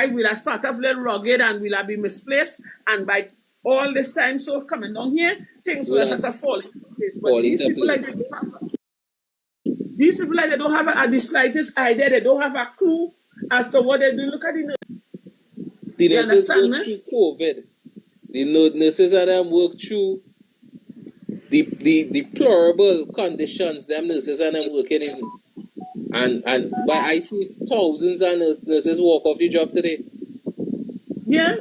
we'll have start off a little rugged and we'll have be misplaced. And by all this time, so coming down here, things will start to fall into place. But these people, like, they don't have the slightest idea. They don't have a clue as to what they're doing. Look at the nurses work through COVID. The nurses and them work through the deplorable conditions them nurses and them working in. And but I see thousands of nurses walk off the job today. Yeah.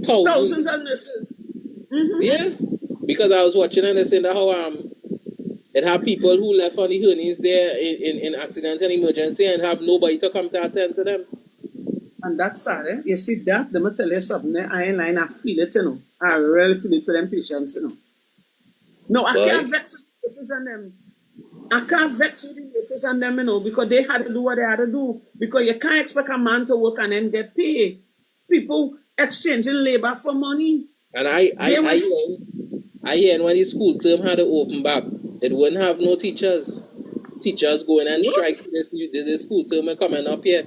Thousands of nurses. Mm-hmm. Yeah. Because I was watching and they saying that how it had people who left on the hernies there in accident and emergency and have nobody to come to attend to them. And that's sad, eh? You see that? Let me tell you something. I feel it, you know. I really feel it for them patients, you know. No, I can't vex with the nurses and them. I can't vex with the nurses and them, you know, because they had to do what they had to do. Because you can't expect a man to work and then get paid. People exchanging labor for money. And I hear when the school term had to open back, it wouldn't have no teachers. Teachers going and strike for this school term and coming up here.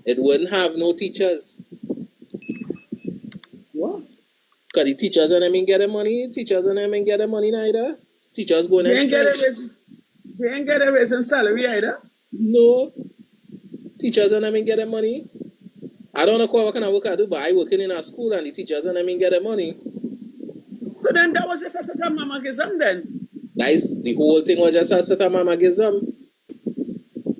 It wouldn't have no teachers. What? Because the teachers and them ain't getting money. Teachers and them ain't getting money neither. Teachers going and strike. They ain't get a raise in salary either. No. Teachers and them ain't getting money. I don't know what kind of work I do, but I working in a school and the teachers and them ain't getting money. So then that was just a set of mamagism then? That is, the whole thing was just a set of mamagism.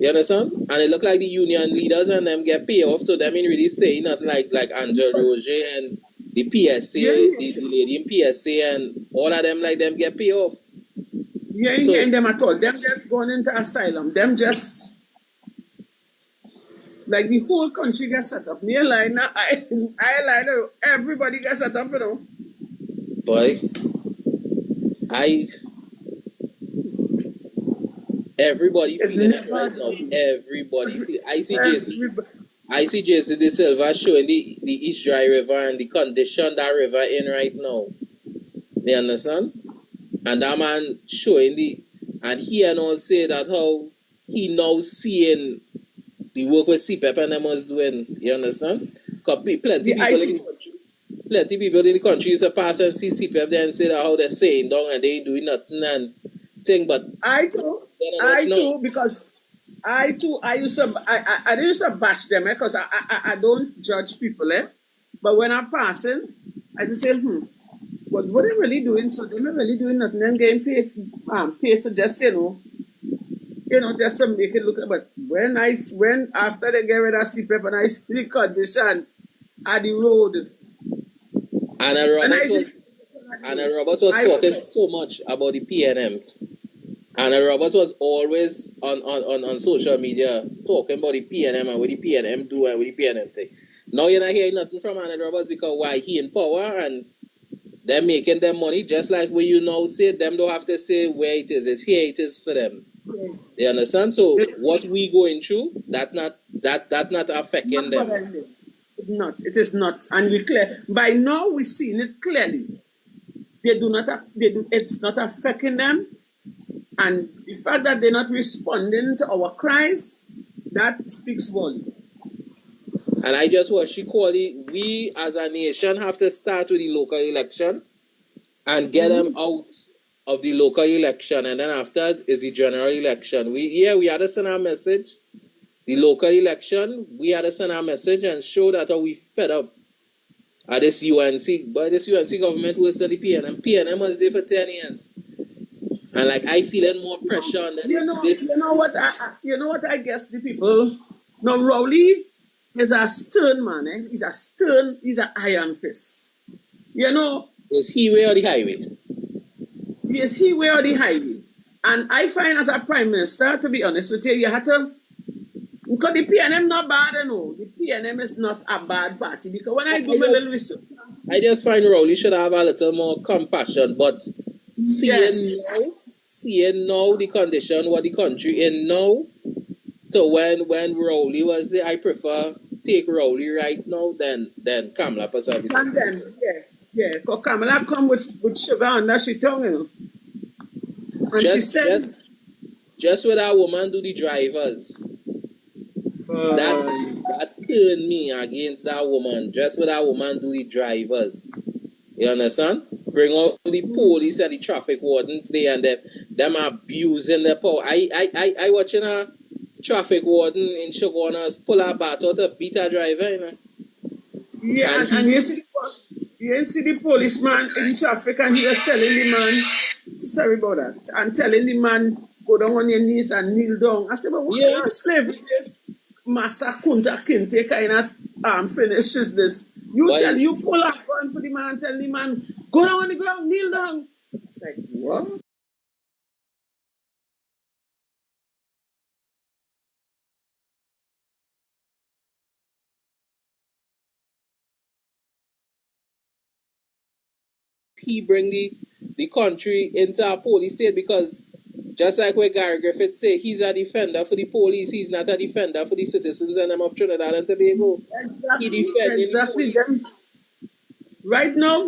You understand? And it looked like the union leaders and them get paid off, so them ain't really saying nothing like Angel Roger and the PSA, the lady in PSA and all of them, like them get paid off. You ain't getting them at all. Them just going into asylum. Them just, like the whole country gets set up. Me line, I line, everybody gets set up, you know. Boy, everybody feeling it right now. Everybody feel. I see Jason De Silva showing the East Dry River and the condition that river in right now. You understand? And that man showing and he and all say that how he now seeing the work with CPEP and them was doing. You understand? Because plenty people in the country used to pass and see CPEP there and say that how they're saying down and they ain't doing nothing and thing. But I too, because I used to bash them, because I don't judge people, but when I'm passing, I just say, but what are they really doing? So they're not really doing nothing. They're getting paid to just, just to make it look. But when after they get rid of CPEP and I see the condition at the road, Anna Roberts was talking so much about the PNM. Anna Roberts was always on social media talking about the PNM and what the PNM do and what the PNM thing. Now you're not hearing nothing from Anna Roberts because why? He in power and they're making them money just like when you now say them don't have to say where it is. It's here it is for them. Yeah. You understand? So what we going through, that not affecting them. It is not. And we clear by now we're seeing it clearly. It's not affecting them. And the fact that they're not responding to our cries, that speaks volume. And I just what she called it, we as a nation have to start with the local election and get them out of the local election. And then after is the general election. We had to send our message. The local election, we had to send our message and show that we fed up at this UNC. But this UNC government will send the PNM. PNM was there for 10 years. And like I feeling more pressure on that. You know what I guess the people. No, Rowley is a stern man, he's an iron fist. You know. Is he way or the highway? Yes, he way or the highway. And I find as a prime minister, to be honest with you, you have to, because the PNM not bad, you know. The PNM is not a bad party. Because when I do my little research, I just find Rowley should have a little more compassion, but seeing now the condition what the country in now, so when Rowley was there, I prefer take Rowley right now than Kamala Pasabi. And then, because Kamala come with sugar under she tongue, you know. And she said, just with that woman do the drivers. That turned me against that woman. Just what that woman do the drivers. You understand? Bring out the police and the traffic wardens there and them abusing their power. I watching a traffic warden in Shogunas pull a bat out to beat a driver, you know. Yeah, and you see the policeman in traffic and he was telling the man, sorry about that, and telling the man, go down on your knees and kneel down. I said, but what kind of slavery is Massa Kunta Kinte kind of finishes this? You pull up gun for the man and tell the man, go down on the ground, kneel down. It's like, what? He bring the country into a police state because just like what Gary Griffith say, he's a defender for the police, he's not a defender for the citizens and them of Trinidad and Tobago. Exactly, he defends them. Right now,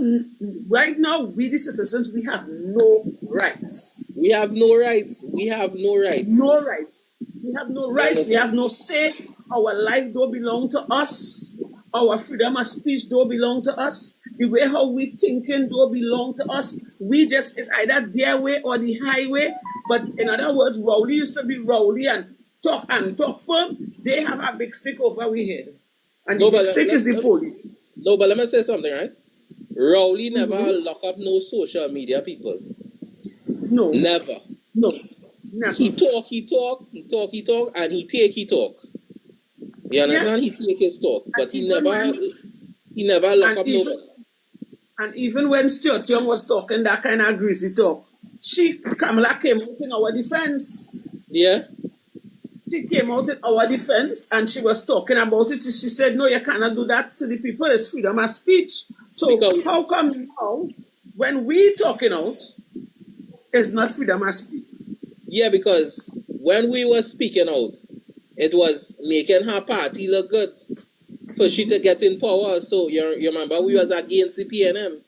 we the citizens, we have no rights. We have no rights. We have no rights. No rights. We have no rights. We have no say. Our life don't belong to us. Our freedom of speech don't belong to us. The way how we thinking don't belong to us. We just, it's either their way or the highway. But in other words, Rowley used to be Rowley and talk firm. They have a big stick over we head. And the big stick is the police. No, but let me say something, right? Rowley never lock up no social media people. No. Never. No. Never. He talk, and he talk. You understand? Yeah. He take his talk, but he never lock up nobody. And even when Stuart Young was talking that kind of greasy talk, Kamala came out in our defense. Yeah. She came out in our defense and she was talking about it. She said, no, you cannot do that to the people. It's freedom of speech. So how come now, when we talking out, it's not freedom of speech? Yeah, because when we were speaking out, it was making her party look good for she to get in power. So you remember we was against the PNM.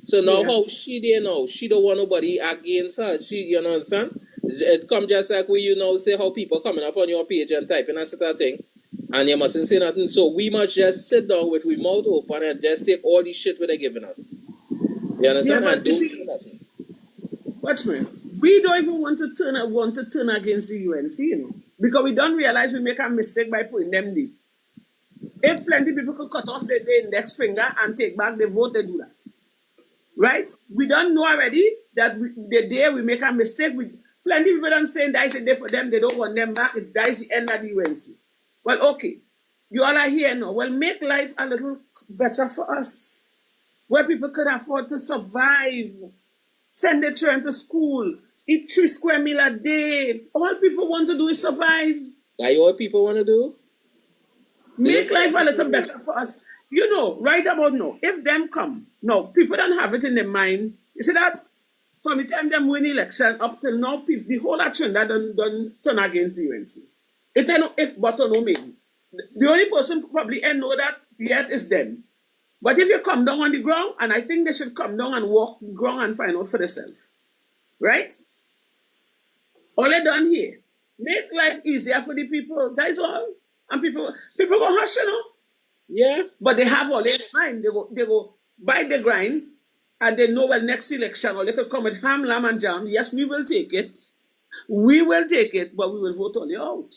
So now how she there now? She don't want nobody against her. You understand? It come just like we say how people coming up on your page and typing a certain thing and you mustn't say nothing. So we must just sit down with we mouth open and just take all the shit they're giving us. You understand? And don't say nothing. Watch me. We don't even want to turn against the UNC, because we don't realize we make a mistake by putting them there. If plenty people could cut off the index finger and take back the vote, they do that. Right? We don't know already that the day we make a mistake, plenty people don't say that is a day for them, they don't want them back, that is the end of the UNC. Well, okay. You all are here now. Well, make life a little better for us. Where people could afford to survive, send their children to school, eat 3 square meals a day. All people want to do is survive. That's all people want to do? Make life a little better for us. Right about now, if them come, no, people don't have it in their mind. You see that? From the time them win election up till now, people, the whole action that don't turn against the UNC. It ain't no if, but, or no maybe. The only person probably ain't know that yet is them. But if you come down on the ground, and I think they should come down and walk the ground and find out for themselves. Right? All they done here, make life easier for the people. That is all. And people go hush, Yeah. But they have all in mind. They go buy the grind, and they know next election, or they could come with ham, lamb, and jam. Yes, we will take it. We will take it, but we will vote on you out.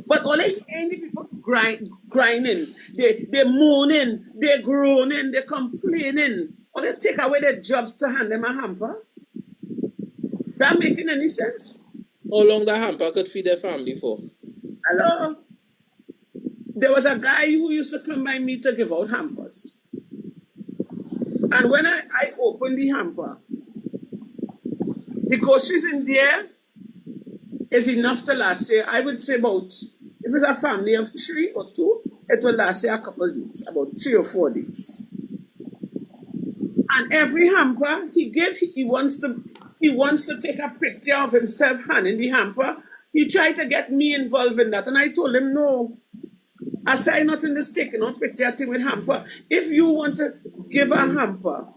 But all they hear the people grinding, they moaning, they groaning, they complaining. Or they take away their jobs to hand them a hamper. That making any sense? How long that hamper could feed their family for? Hello? There was a guy who used to come by me to give out hampers. And when I opened the hamper, the groceries in there is enough to last, I would say about, if it's a family of 3 or 2, it will last a couple of days, about 3 or 4 days. And every hamper he wants to take a picture of himself handing the hamper. He tried to get me involved in that, and I told him, no. I say nothing is taking on picture thing with hamper. If you want to give a hamper,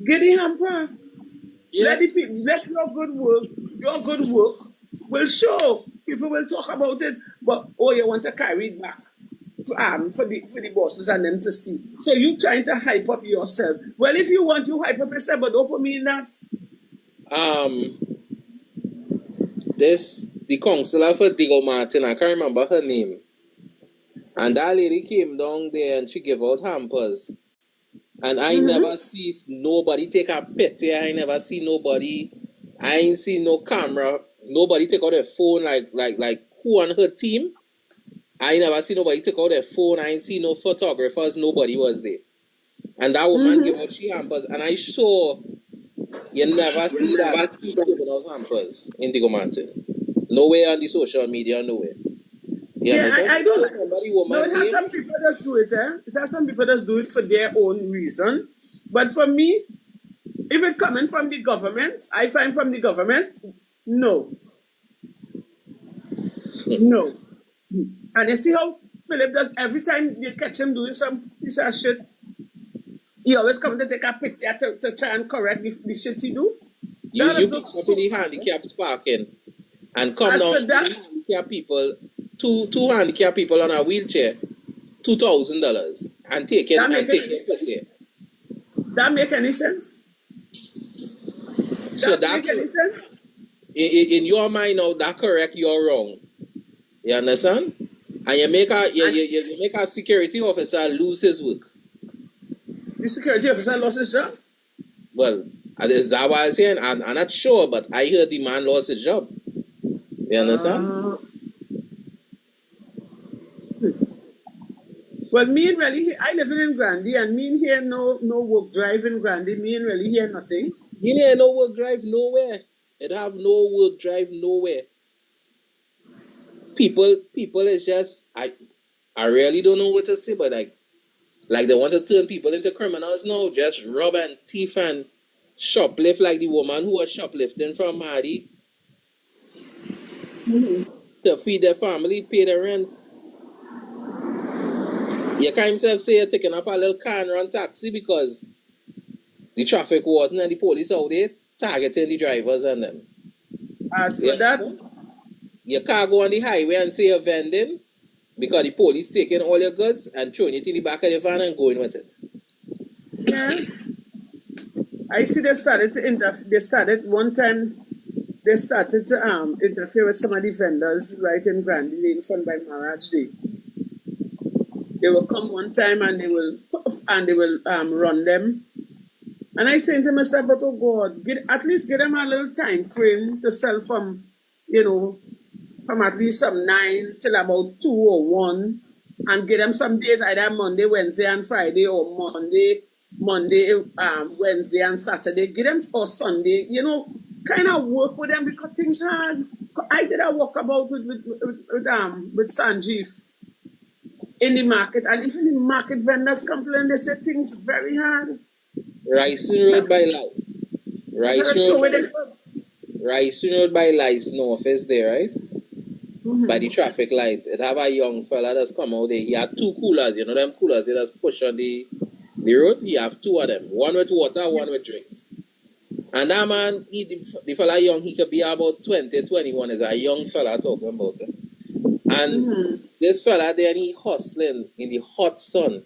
get the hamper. Yeah. Let the people, let your good work will show. People will talk about it. but you want to carry it back for the bosses and them to see. So you trying to hype up yourself. Well, if you want, you hype up yourself, but don't put me in that. The counselor for Digo Martin, I can't remember her name. And that lady came down there and she gave out hampers. And I never see nobody take a picture. I never see nobody. I ain't see no camera. Nobody take out their phone like who on her team. I never see nobody take out their phone. I ain't see no photographers. Nobody was there. And that woman gave out she hampers. And I saw you never see that giving out hampers in Digo Martin. Nowhere on the social media, nowhere. Yeah, I don't like no, it has some people that do it, It has some people that do it for their own reason. But for me, if it's coming from the government, I find from the government, no. No. And you see how Philip does every time you catch him doing some piece of shit, he always comes to take a picture to try and correct the shit he do. You pick up in the handicapped parking and come down to handicapped people, two handicapped people on a wheelchair, $2,000 and take a picture. That make any sense? So that make any sense? In your mind now, that correct, you're wrong. You understand? And you make a security officer lose his work. The security officer lost his job? Well, is that what I'm saying? I'm not sure, but I heard the man lost his job. You understand? Well, me and really, I live in Grandy, and me and here no work drive in Grandy. Me and really here nothing. You hear no work drive nowhere. It have no work drive nowhere. People is just I really don't know what to say, but like they want to turn people into criminals now, just rob and thief and shoplift like the woman who was shoplifting from Maddie to feed their family, pay their rent. You can't himself say you're taking up a little car and run taxi because the traffic warden and the police out there targeting the drivers and them. As for that, you can't go on the highway and say you're vending because the police taking all your goods and throwing it in the back of the van and going with it. Yeah. I see they started to one time they started to interfere with some of the vendors right in Grandy Lane front by Marriage Day. They will come one time and they will run them. And I say to myself, but oh God, at least give them a little time frame to sell from at least some 9 till about 2 or 1, and give them some days either Monday, Wednesday, and Friday, or Monday, Wednesday, and Saturday. Give them or Sunday, kind of work with them because things hard. I did a walkabout with Sanjeev in the market, and even the market vendors complain. They say things very hard. Rice Road by Light. Rice Road by Lights North is there, right? By the traffic light. It have a young fella that's come out there. He had 2 coolers, them coolers he just push on the road. He have 2 of them. One with water, one with drinks. And that man, the fella young, he could be about 20, 21. Is a young fella talking about it. And this fella there, he hustling in the hot sun.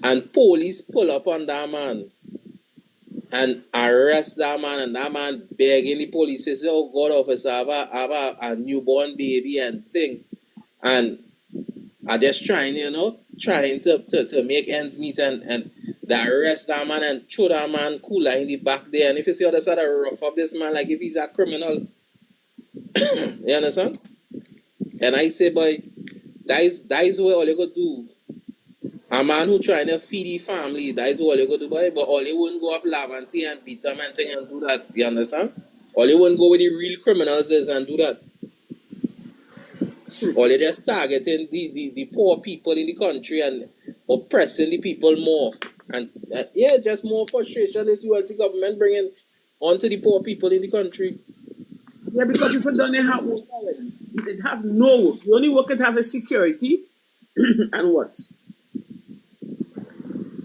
And police pull up on that man and arrest that man, and that man begging the police, say, oh God, officer, I have a newborn baby and thing. And I just trying to make ends meet and they arrest that man and throw that man cooler in the back there. And if you see other side of rough up this man, like if he's a criminal, you understand? And I say, boy, that is what all you got to do. A man who trying to feed the family, that is all you got to do, boy. But all you wouldn't go up Lavante and beat them and thing and do that, you understand? All you wouldn't go with the real criminals is and do that. All you just targeting the poor people in the country and oppressing the people more. And just more frustration is you as the government bringing onto the poor people in the country. Yeah, because people don't have work already. They have no work. The only work they have is security and what?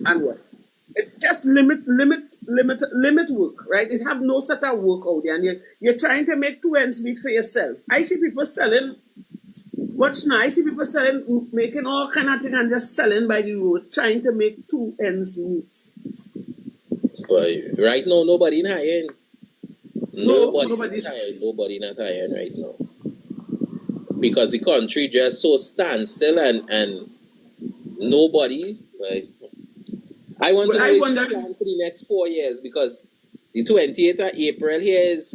And what? It's just limit work, right? It have no sort of work out there, and you're trying to make 2 ends meet for yourself. I see people selling what's nice, see people selling, making all kind of things and just selling by the road, trying to make two ends meet. But right now, nobody in high end. Nobody's Nobody not high end right now. Because the country just so standstill and nobody, like, I want to know his plan for the next 4 years, because the 28th of April here is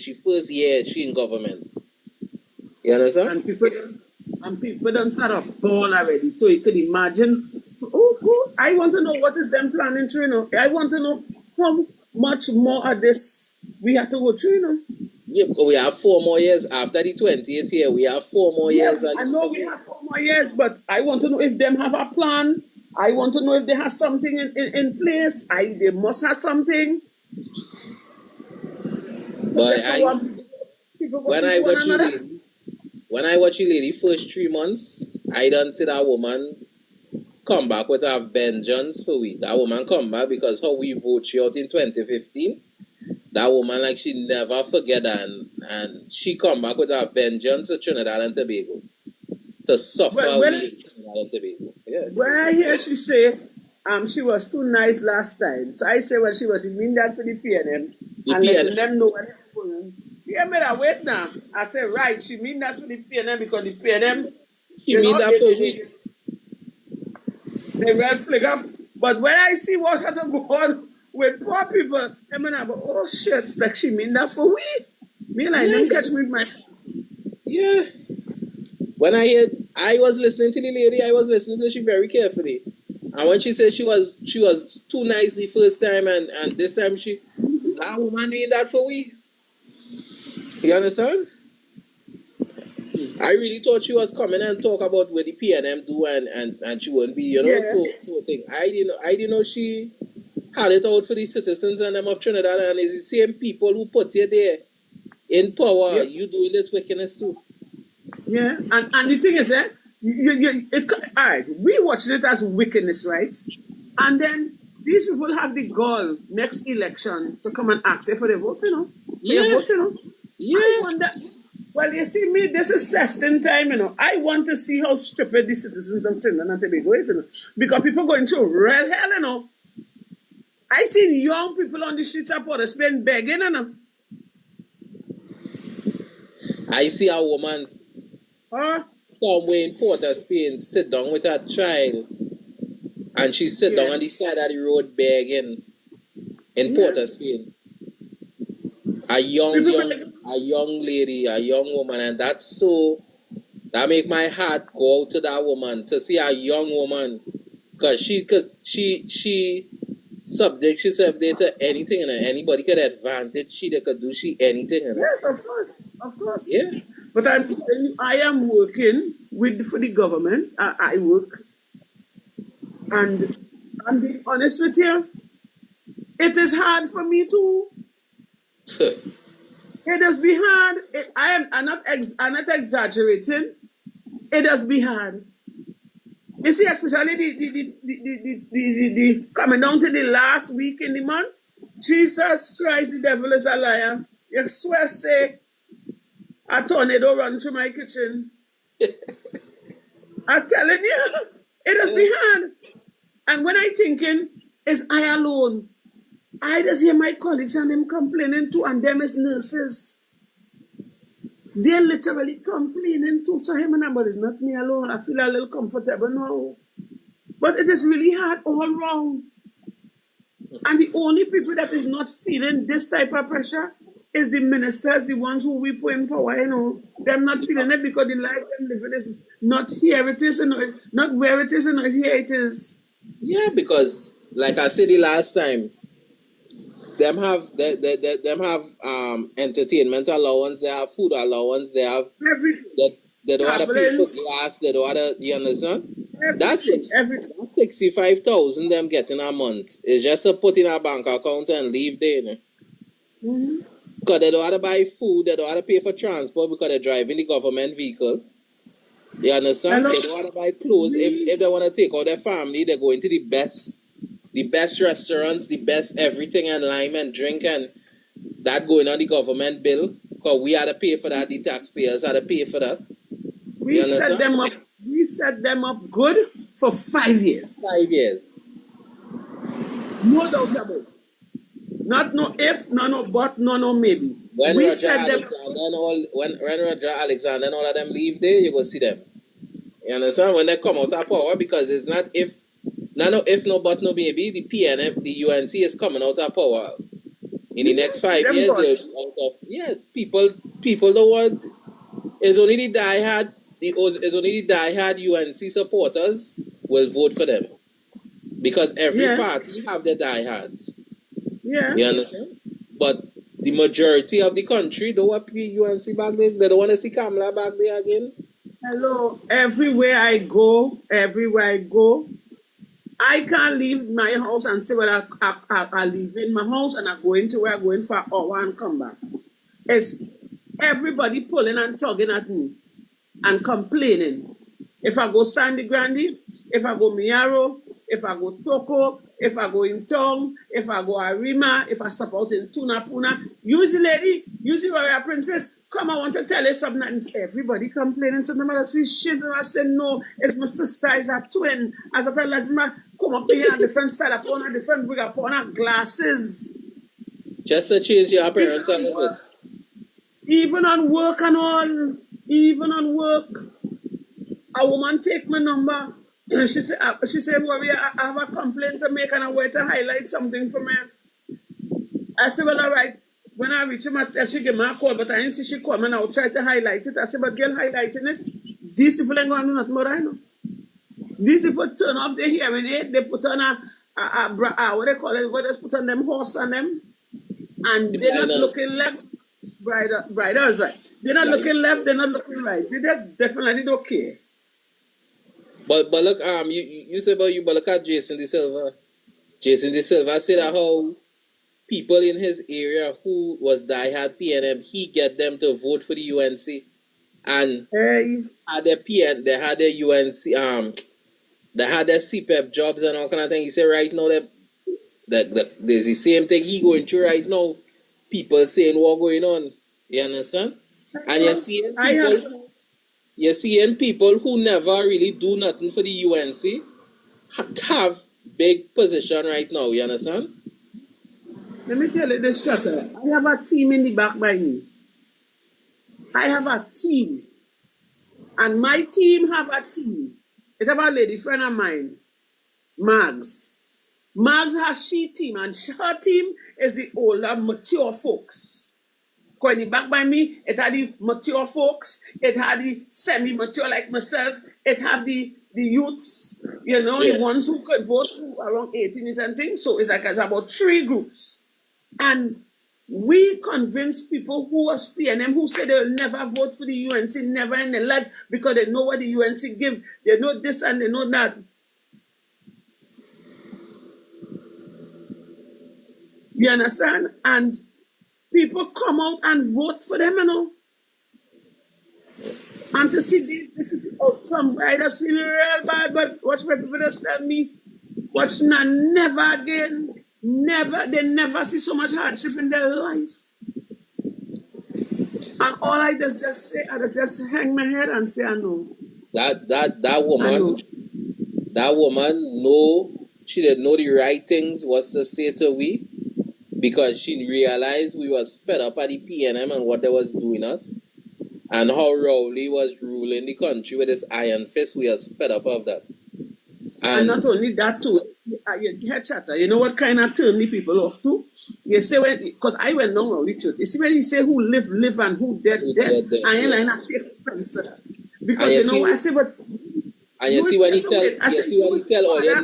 she first year she in government. You understand? And people don't start up ball already, so you could imagine. I want to know what is them planning to, you know. I want to know how much more of this we have to go through, you know. Yeah, we have 4 more years after the 28th year. We have 4 more years. I know we have 4 more years, but I want to know if them have a plan. I want to know if they have something in place. They must have something. But when I watch you lady first 3 months, I don't see that woman come back with a vengeance for we. That woman come back because how we vote she out in 2015. That woman, like, she never forget, and she come back with a vengeance for Trinidad and Tobago. To suffer with Trinidad and Tobago. Yeah. When I hear she say she was too nice last time, so I say, well, she was mean that for the PNM. And letting them know what happened. Yeah, me that wait now. I say, right, she mean that for the PNM because the PNM, she mean that for me. They red flag up. But when I see what had to go on with poor people, I mean, I go, oh shit, like she mean that for we. Me like, let me catch me with my. Yeah. When I was listening to the lady, I was listening to she very carefully. And when she said she was too nice the first time and this time that woman mean that for we. You understand? I really thought she was coming and talk about what the PNM do and she wouldn't be, you know, so thing. I didn't know she had it out for the citizens and them of Trinidad, and it's the same people who put you there in power. Yep. You doing this wickedness too. Yeah, and the thing is all right, we watching it as wickedness, right? And then these people have the goal next election to come and ask you for the vote, you know. Yeah. I wonder. Well, you see, me, this is testing time, you know. I want to see how stupid the citizens of Trinidad and Tobago is, you know. Because people going through real hell, you know. I seen young people on the streets of Port of Spain begging, you know. I see a woman somewhere in Port of Spain sit down with her child, and she sit down on the side of the road begging in Port of Spain. A young lady, a young woman, and that make my heart go out to that woman, to see a young woman, because she subject herself there to anything, and anybody could advantage they could do anything. Yes, of course. Yeah. But I am working for the government. I work, and I'm being honest with you, it is hard for me too. It does be hard. I'm not exaggerating. It does be hard. You see, especially the coming down to the last week in the month. Jesus Christ, the devil is a liar. You swear, say a tornado run through my kitchen. I'm telling you, it does be hard. And when I thinking, is I alone? I just hear my colleagues and them complaining too, and them as nurses. They're literally complaining too. So him and but it's not me alone. I feel a little comfortable now. But it is really hard all round. And the only people that is not feeling this type of pressure is the ministers, the ones who we put in power, you know. Them not feeling it because the life them living is not here it is, and not where it is, and not here it is. Yeah, because like I said the last time, them have entertainment allowance, they have food allowance, they have everything. They don't have to pay for gas, they don't have to, you understand? That's 65,000 them getting a month. It's just to put in a bank account and leave there, you know? Mm-hmm. Because they don't have to buy food, they don't have to pay for transport because they're driving the government vehicle. You understand? They don't have to buy clothes. If they want to take out their family, they're going to the best restaurants, the best everything, and lime and drink, and that going on the government bill, because we had to pay for that, the taxpayers had to pay for that. We set them up. We set them up good for 5 years. 5 years. No doubt about it. Not no if, no but, no maybe. When we Roger set them Alexander and all, when Roger Alexander and all of them leave there, you go see them. You understand? When they come out of power, because it's not if, no if, no but, no maybe. The PNF, the UNC is coming out of power. In the next 5 years, they'll be out of, people don't want. It's only the diehard UNC supporters will vote for them, because every party have their diehards. Yeah, you understand. But the majority of the country don't want UNC back there. They don't want to see Kamala back there again. Hello, everywhere I go, I can't leave my house and say, well, I leave in my house and I go into where I'm going for an hour and come back. It's everybody pulling and tugging at me and complaining. If I go Sandy Grande, if I go Miaro, if I go Toko, if I go in town, if I go Arima, if I stop out in Tunapuna, use the lady, use the warrior princess, come, I want to tell you something. And everybody complaining to them about shit. And I said, no, it's my sister, it's a twin. As I tell her, come up here, a different style upon a different wig upon her glasses. Just to change your appearance a little bit. Even on work and all, a woman take my number. She said, Warrior, I have a complaint to make and I want to highlight something for me. I said, well, all right. When I reach him, she gave me a call, but I didn't see she come and I'll try to highlight it. I said, but girl, highlighting it, these people ain't going to do nothing more, I know. These people turn off their hearing aid, they put on what they call it, what they put on them horse on them, and they're not looking left, briders, right. They're not looking left, they're not looking right. They just definitely don't care. But look, you said about you, but look at Jason De Silva. Jason De Silva said how people in his area who was diehard PNM, he get them to vote for the UNC, and had their they had their UNC, they had their CPEP jobs and all kind of thing. He said right now that there's the same thing he going through right now. People saying what going on. You understand? And you're seeing people who never really do nothing for the UNC have big position right now. You understand? Let me tell you this, Chatter. I have a team in the back by me. I have a team. And my team have a team. It's about a lady friend of mine, Mags. Mags has she team, and her team is the older, mature folks. Because in the back by me, it had the mature folks, it had the semi-mature like myself, it had the youths, the ones who could vote who around 18 and things. So it's like it's about 3 groups. And we convince people who are PNM who say they'll never vote for the UNC, never in their life, because they know what the UNC give. They know this and they know that. You understand? And people come out and vote for them, And to see this is the outcome. I just feel real bad, but watch my people just tell me, watch not never again. Never, they never see so much hardship in their life. And all I just say, I just hang my head and say, I know. That woman know, she didn't know the right things was to say to we, because she realized we was fed up at the PNM and what they was doing us, and how Rowley was ruling the country with his iron fist. We was fed up of that. And not only that too, you hear Chatter, you know what kind of turn me people off too? You say, because I went down with truth. You see when you say who live and who dead, I ain't like not take offense to that. Because what I say, but... And you see when he tell all your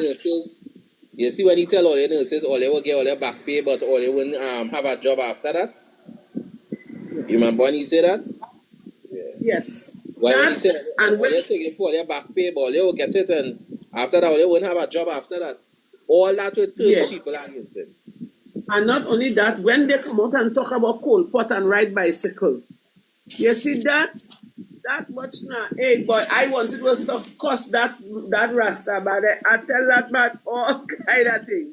nurses, all they will get all their back pay, but all they won't have a job after that? You remember when he said that? Yes. When he said, when you're taking for their back pay, but they will get it, and after that, they won't have a job after that. All that will turn people against him. And not only that, when they come out and talk about coal pot and ride bicycle, you see that much now. Hey, boy, I wanted was to cost that Rasta, but I tell that about all kind of thing.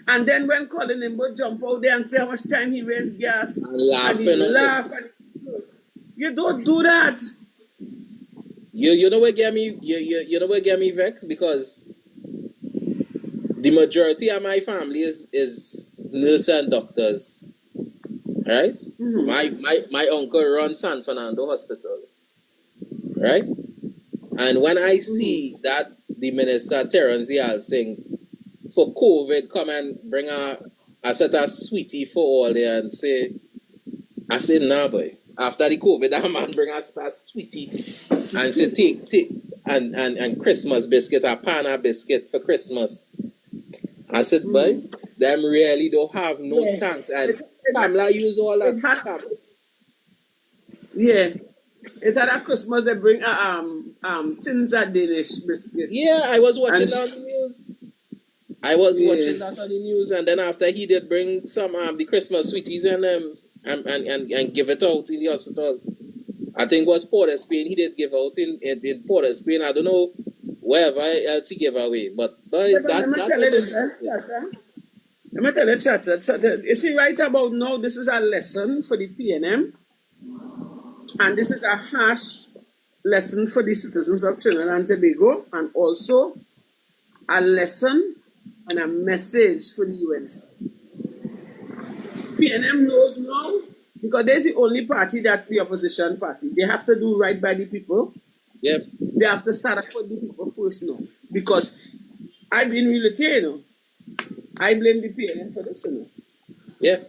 And then when Colin and Bo jump out there and say how much time he raised gas, and he laugh, and you don't do that. You know what get me you know what get me vexed, because the majority of my family is nurse and doctors, right? My uncle runs San Fernando Hospital, right? And when I see that the minister Terence Yal saying for COVID come and bring a set of sweetie for all there and say, I say nah boy. After the COVID, that man bring us a sweetie and say take and Christmas biscuit, a pan of biscuit for Christmas. I said, boy, them really don't have no thanks, and Pamela use all that. Yeah. It had a Christmas they bring tins of Danish biscuit. Yeah, I was watching that on the news. Watching that on the news, and then after he did bring some the Christmas sweeties and give it out in the hospital. I think it was Port of Spain he did give out in Port of Spain. I don't know wherever else he gave away, but let me tell you this, let me tell you, Chatter. You see, right about now, this is a lesson for the PNM, and this is a harsh lesson for the citizens of Trinidad and Tobago, and also a lesson and a message for the UNC. PNM knows now, because they're the only party that the opposition party. They have to do right by the people. Yep. They have to start up for the people first now. Because I've been really clear, I blame the PNM for this, Yeah.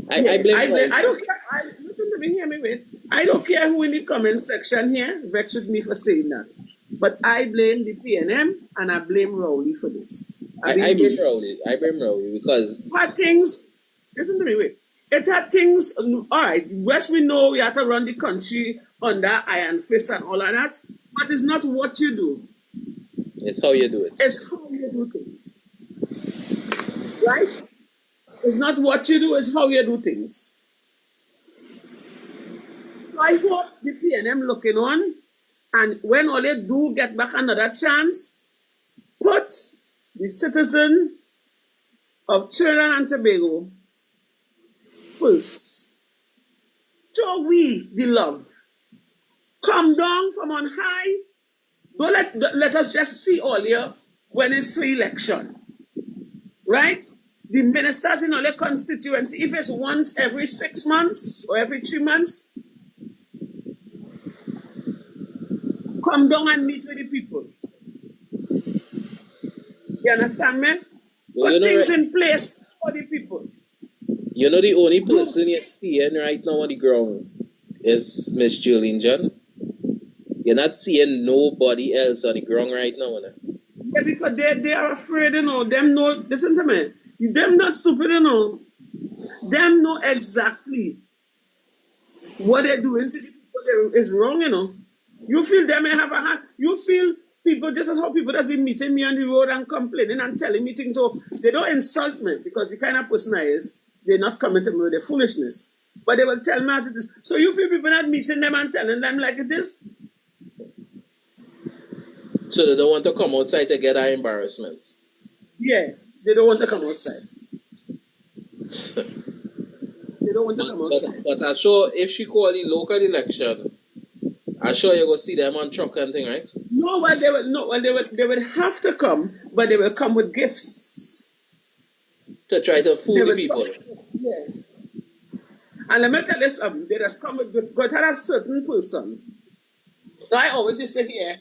I blame I don't care. Listen to me, hear me, wait. I don't care who in the comment section here vex with me for saying that. But I blame the PNM and I blame Rowley for this. I blame Rowley. I blame Rowley because what things, listen to me, wait. It had things, all right, West we know we have to run the country under iron fist and all of that, but it's not what you do. It's how you do it. It's how you do things. Right? It's not what you do, it's how you do things. So I hope the PNM looking on, and when all they do get back another chance, put the citizen of Trinidad and Tobago first. Show we the love. Come down from on high. Don't let us just see all here when it's for election. Right? The ministers in all the constituency, if it's once every 6 months or every 3 months, come down and meet with the people. You understand me? Put things in place for the people. You know the only person you're seeing right now on the ground is Miss Julian John. You're not seeing nobody else on the ground right now. Yeah, because they are afraid, Them know, listen to me. Them not stupid, Them know exactly what they're doing to the people is wrong, You feel they may have a hand. You feel people, just as how people that's been meeting me on the road and complaining and telling me things, so they don't insult me because the kind of person I is, they're not coming to me with their foolishness. But they will tell me as it is. So you feel people not meeting them and telling them like it is? So they don't want to come outside to get that embarrassment? Yeah, they don't want to come outside. They don't want to come outside. But I'm sure if she call the local election, I'm sure you're going to see them on truck and thing, right? No, they would have to come, but they will come with gifts. To try to fool the people. Yeah. And let me tell you something, they just come with gifts. But had a certain person. Now I always used to hear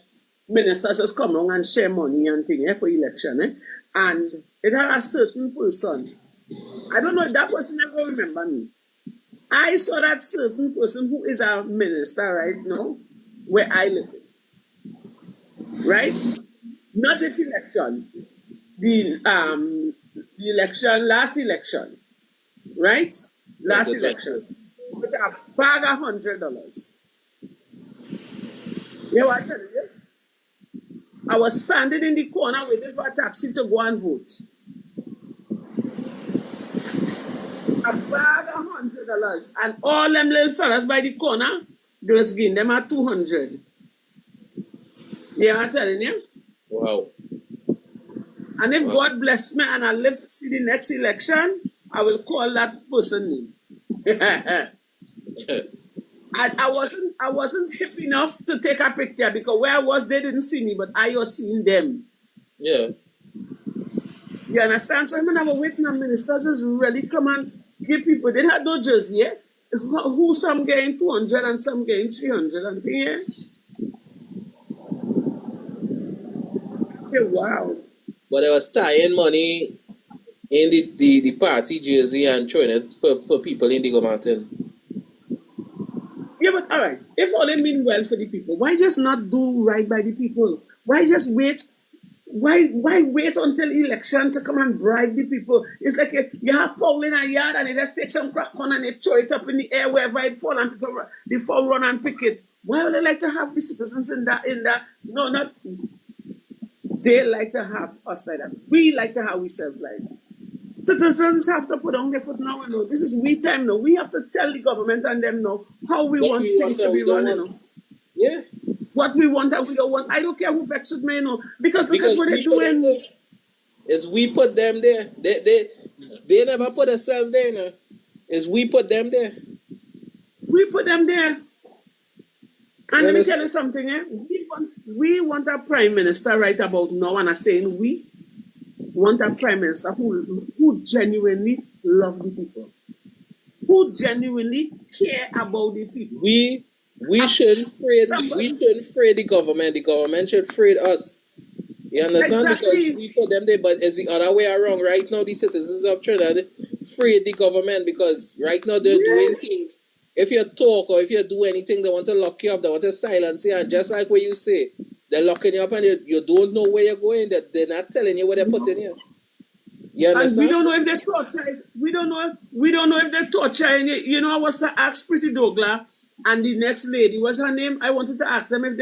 ministers just come along and share money and things for election. And it had a certain person. I don't know if that person never remember me. I saw that certain person who is a minister right now, where I live. Right? Not this election. The election, last election. Right? Last election. With a bag of $100. You know what I tell you? I was standing in the corner waiting for a taxi to go and vote. A bag of $100. And all them little fellas by the corner, they was giving them at $200. Yeah, I'm telling you. Wow. And if God bless me and I live to see the next election, I will call that person name. I wasn't hip enough to take a picture because where I was, they didn't see me, but I was seeing them. Yeah. You understand? So I mean, our Vietnam ministers is really come and give people. They had no jersey, yeah? Who some getting 200 and some getting 300 and thing, yeah? I say, wow. But they was tying money in the party jersey and throwing it for people in the mountain. Yeah, but all right. If all they mean well for the people, why just not do right by the people? Why just wait? Why wait until election to come and bribe the people? It's like you have fowl in a yard and they just take some crack on and they throw it up in the air wherever it fall and people, the fowl run and pick it. Why would they like to have the citizens in that? No, not they like to have us like that. We like to have ourselves like that. Citizens have to put on their foot now. No, this is we time now. We have to tell the government and them know how we want things to be running. Yeah. What we want and we don't want. I don't care who vexed me, because look at what they're doing. Is we put them there. They never put themselves there, no. Is we put them there. We put them there. And let me tell you something, we want a prime minister right about now, and I'm saying we want a prime minister who genuinely love the people, who genuinely care about the people. We shouldn't afraid the government. The government should afraid us. You understand? Exactly. Because we put them there, but it's the other way around. Right now, the citizens of Trinidad afraid the government because right now they're doing things. If you talk or if you do anything, they want to lock you up, they want to silence you, and just like what you say, they're locking you up and you don't know where you're going. They're not telling you where they're putting you. You understand? And we don't know if they torture. We don't know if they torture. You know, I was to ask Pretty Douglas and the next lady, what's her name? I wanted to ask them if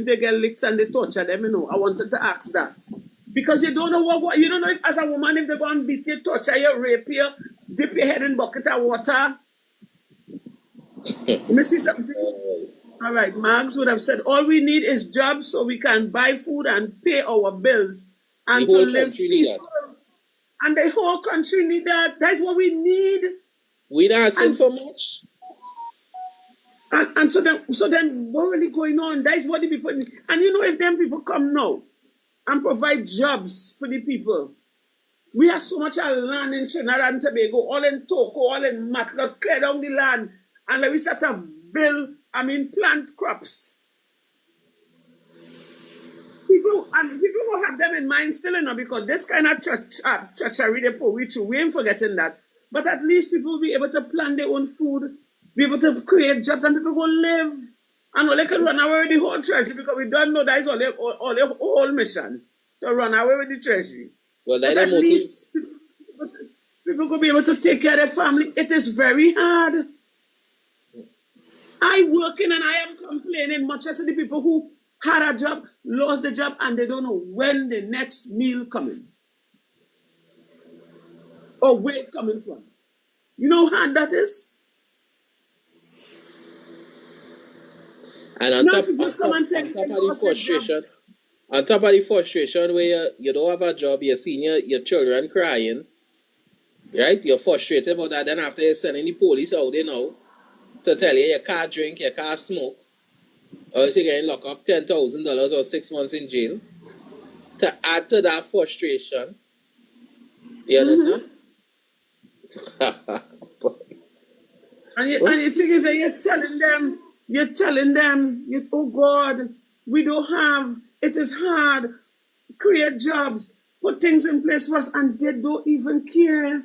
they get licks and they torture them. I wanted to ask that because you don't know what you don't know if as a woman if they go and beat you, torture you, rape you, dip your head in bucket of water. Let me see something. All right, Marx would have said, all we need is jobs so we can buy food and pay our bills and to live peaceful. And the whole country need that. That's what we need. We not asking for much. And so then what really going on? That's what the people need. And if them people come now and provide jobs for the people, we have so much land in Trinidad and Tobago, all in Toco, all in Matlot, clear down the land. And then we start to plant crops. People will have them in mind still, because this kind of churchery they put we through. We ain't forgetting that. But at least people will be able to plant their own food, be able to create jobs, and people will live. And they can run away with the whole treasury because we don't know that is all their whole mission to run away with the treasury. Well, but at least people will be able to take care of their family. It is very hard. I working and I am complaining much as the people who had a job, lost the job, and they don't know when the next meal coming. Or where it's coming from. You know how hard that is? And on top of the frustration where you don't have a job, you're seeing your children crying, right? You're frustrated about that. Then after you're sending the police out, to tell you can't drink, you can't smoke, or you're getting locked up $10,000 or 6 months in jail. To add to that frustration, you understand? And the thing is that you're telling them, oh God, we don't have, it is hard, create jobs, put things in place for us, and they don't even care.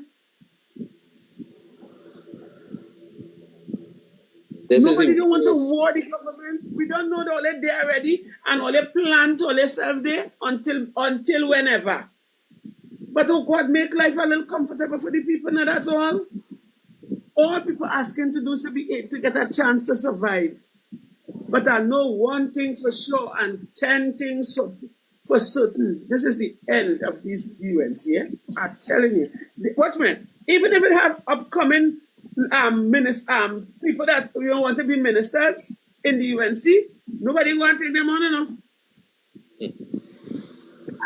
Nobody don't want to war the government. We don't know that all they are ready and all they plan to all they serve there until whenever. But oh God, make life a little comfortable for the people, now that's all. All people asking to do is to get a chance to survive. But I know one thing for sure and 10 things for certain. This is the end of these UNC, yeah? I'm telling you. Watch me. Even if it have upcoming people that want to be ministers in the UNC, nobody want to take them on,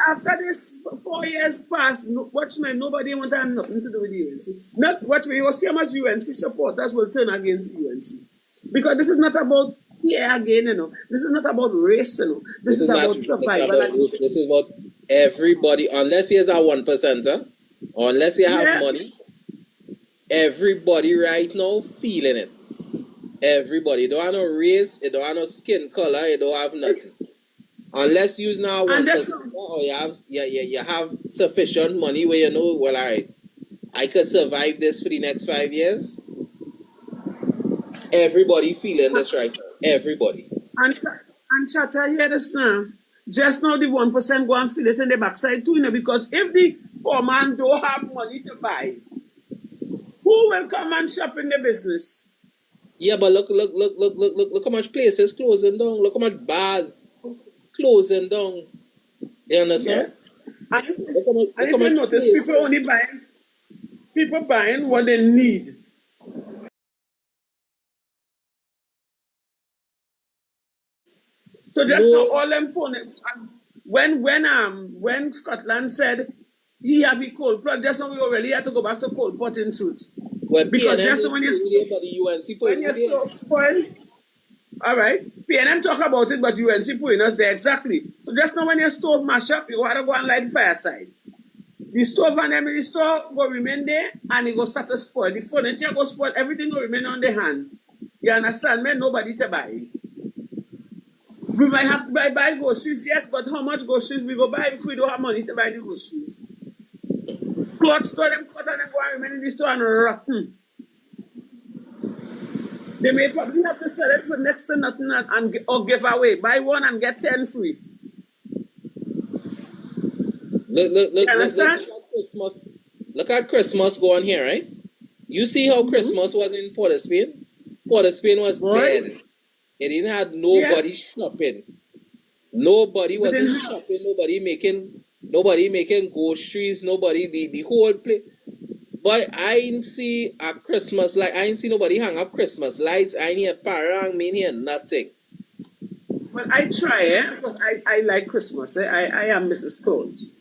After this 4 years pass, watch me, nobody want to have nothing to do with the UNC. Watch me, you will see how much UNC supporters will turn against the UNC. Because this is not about here again, This is not about race, This is about survival. This is about everybody, unless you're a 1%, or unless you have money, everybody right now feeling it. Everybody. You don't have no race, you don't have no skin color, you don't have nothing. Unless you now 1%, or you have sufficient money where you know, well, all right, I could survive this for the next 5 years. Everybody feeling this right now. Everybody. And Chatter, hear this now. Just now the 1% go and feel it in the backside too, because if the poor man don't have money to buy, who will come and shop in the business? Yeah, but look how much places closing down. Look how much bars closing down. You understand? Yeah. And if you notice, people buying what they need. So just now all them phone when Scotland said he have a coal pot, just now we already had to go back to coal pot in truth. Well, because just when you stove spoil, all right, PNM talk about it, but UNC putting us there exactly. So just now when your stove mash up, you gotta go and light the fireside. The stove and them in the store go remain there and it go start to spoil. The furniture go spoil, everything will remain on the hand. You understand, man? Nobody to buy. We might have to buy groceries, yes, but how much groceries we go buy if we don't have money to buy the groceries? Clothes store, them cut and them go and remain in the store and rotten. They may probably have to sell it for next to nothing or give away. Buy one and get 10 free. Look at Christmas. Look at Christmas going here, right? You see how Christmas was in Port of Spain? Port of Spain was dead. It didn't have nobody shopping. Nobody wasn't shopping. Nobody making groceries. Nobody the whole place. But I ain't see a Christmas light. I ain't see nobody hang up Christmas lights. I ain't hear parang. Me hear nothing. But I try, because I like Christmas. I am Mrs. Coles.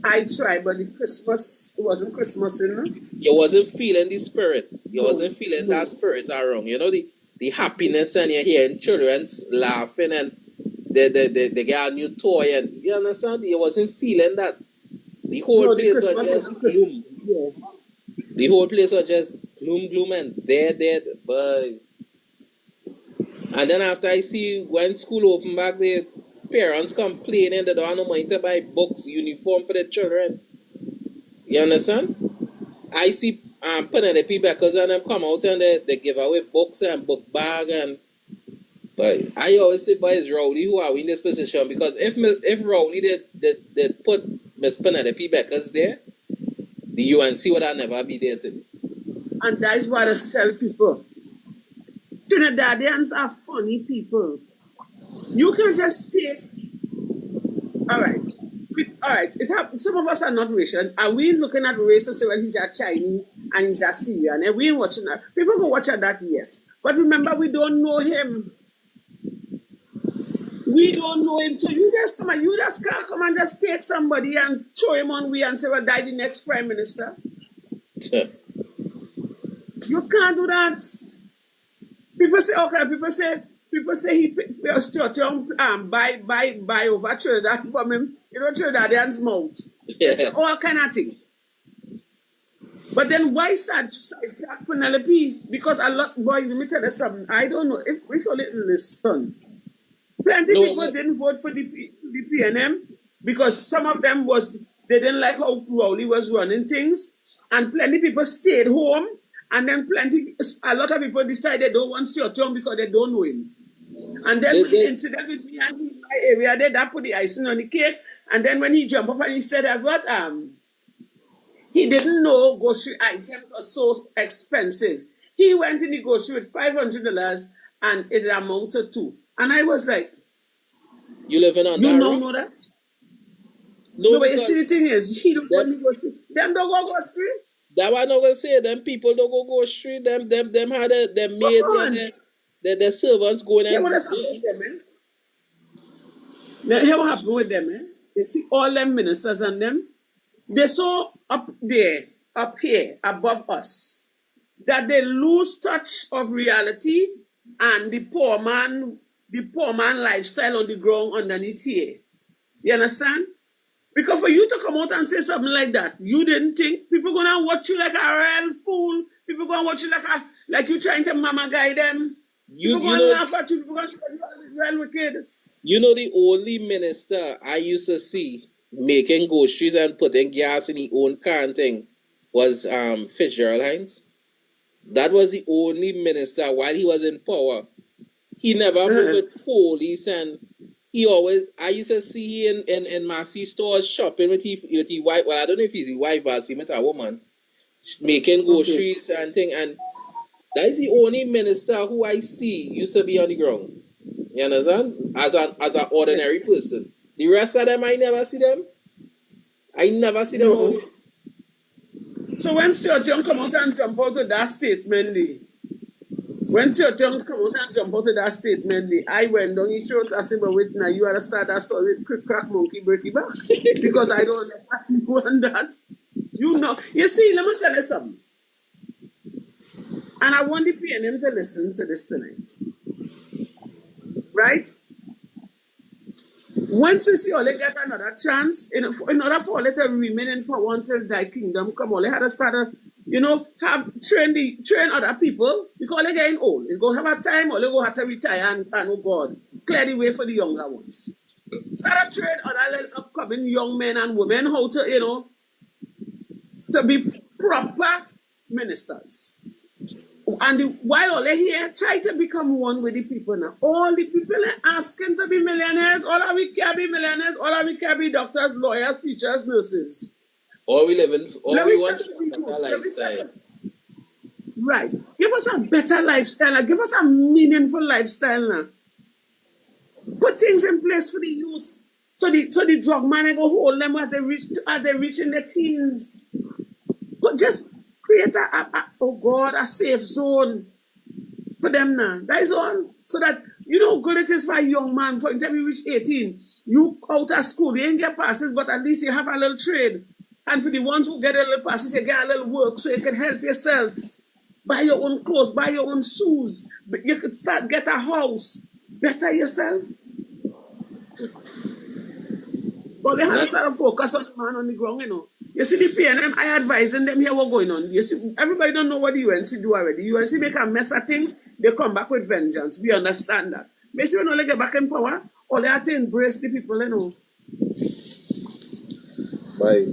I try, but the Christmas, it wasn't Christmas, You wasn't feeling the spirit. You wasn't feeling that spirit around. You know, the happiness, and you're hearing children laughing and they get a new toy, and you understand? You wasn't feeling that. The whole place was just gloom. Yeah. The whole place was just gloom and dead. But and then after I see when school open back, the parents complaining they don't have no money to buy books, uniform for the children. You understand? I see Penelope Beckers and them come out and they give away books and book bag but I always say, but it's Rowley who are in this position, because if Rowley did put Miss Penelope Beckers there, the UNC would have never be there today. And that's what I tell people. Trinidadians are funny people. You can just take. All right. Some of us are not racial. Are we looking at race and say, well, he's a Chinese and he's a Syrian? And we ain't watching that. People go watch that, yes. But remember, we don't know him. We don't know him. So you just can't come and just take somebody and throw him on we and say, well, die the next prime minister. You can't do that. People say he buy over Trinidad from him. You know, Trinidadian's mouth. They say all kind of thing. But then why sidetrack Penelope? Because a lot, boy, let me tell you something. I don't know if we call it listen. Plenty people didn't vote for the PNM because some of them they didn't like how Rowley was running things, and plenty people stayed home, and then a lot of people decided they don't want Stuart Young because they don't know him. And then the incident with me and in my area, that put the icing on the cake, and then when he jumped up and he said he didn't know grocery items are so expensive. He went in the grocery with $500 and it amounted to. And I was like, you live in Ontario? You don't know that? No, but you see the thing is, he don't go grocery. Them don't go grocery. That what I'm going to say. Them people don't go grocery. Them had their maids and their servants going and... What happened with them, man? Now, hear what happened with them, man? You see all them ministers and them, they're so up here, above us, that they lose touch of reality and the poor man lifestyle on the ground underneath here. You understand? Because for you to come out and say something like that, you didn't think people gonna watch you like a real fool. People gonna watch you like you trying to mama guide them. People gonna laugh at you. People gonna say you're real wicked. You know the only minister I used to see making groceries and putting gas in his own car and thing was Fitzgerald Hines. That was the only minister while he was in power. He never moved with police, and he always, I used to see in Massey stores shopping with his wife. Well, I don't know if he's his wife or he met a woman making groceries and thing. And that is the only minister who I see used to be on the ground. You understand? As an ordinary person. The rest of them, I never see them. I never see them. No. So when Stuart Young come out and jump out of that statement, I went down his throat. I said, but wait now, you have to start that story with quick crack monkey break it back. Because I don't understand you on that. You know. You see, let me tell you something. And I want the PNM to listen to this tonight. Right? Once you see Ole get another chance, in order for Ole to remain in power until thy kingdom come, Ole had to start train other people, because Ole getting old. He's going to have a time, Ole going to have to retire and oh God, clear the way for the younger ones. Start to train other upcoming young men and women how to, to be proper ministers. And while Ole here, try to become one with the people now. All the people are asking to be millionaires. All of we can be millionaires. All of we can be doctors, lawyers, teachers, nurses. All we want is a better lifestyle. Right. Give us a better lifestyle. Give us a meaningful lifestyle now. Put things in place for the youth. So the drug man go hold them as they reach in their teens. But just create a safe zone for them now. That is all. So that good it is for a young man, for until you reach 18, you out of school, you ain't get passes, but at least you have a little trade. And for the ones who get a little passes, you get a little work so you can help yourself. Buy your own clothes, buy your own shoes. You could get a house. Better yourself. But they have to start to focus on the man on the ground, You see the PNM, I advising them here what's going on. You see, everybody don't know what the UNC do already. The UNC make a mess of things, they come back with vengeance. We understand that. But see, when they get back in power, all they have to embrace the people, Right.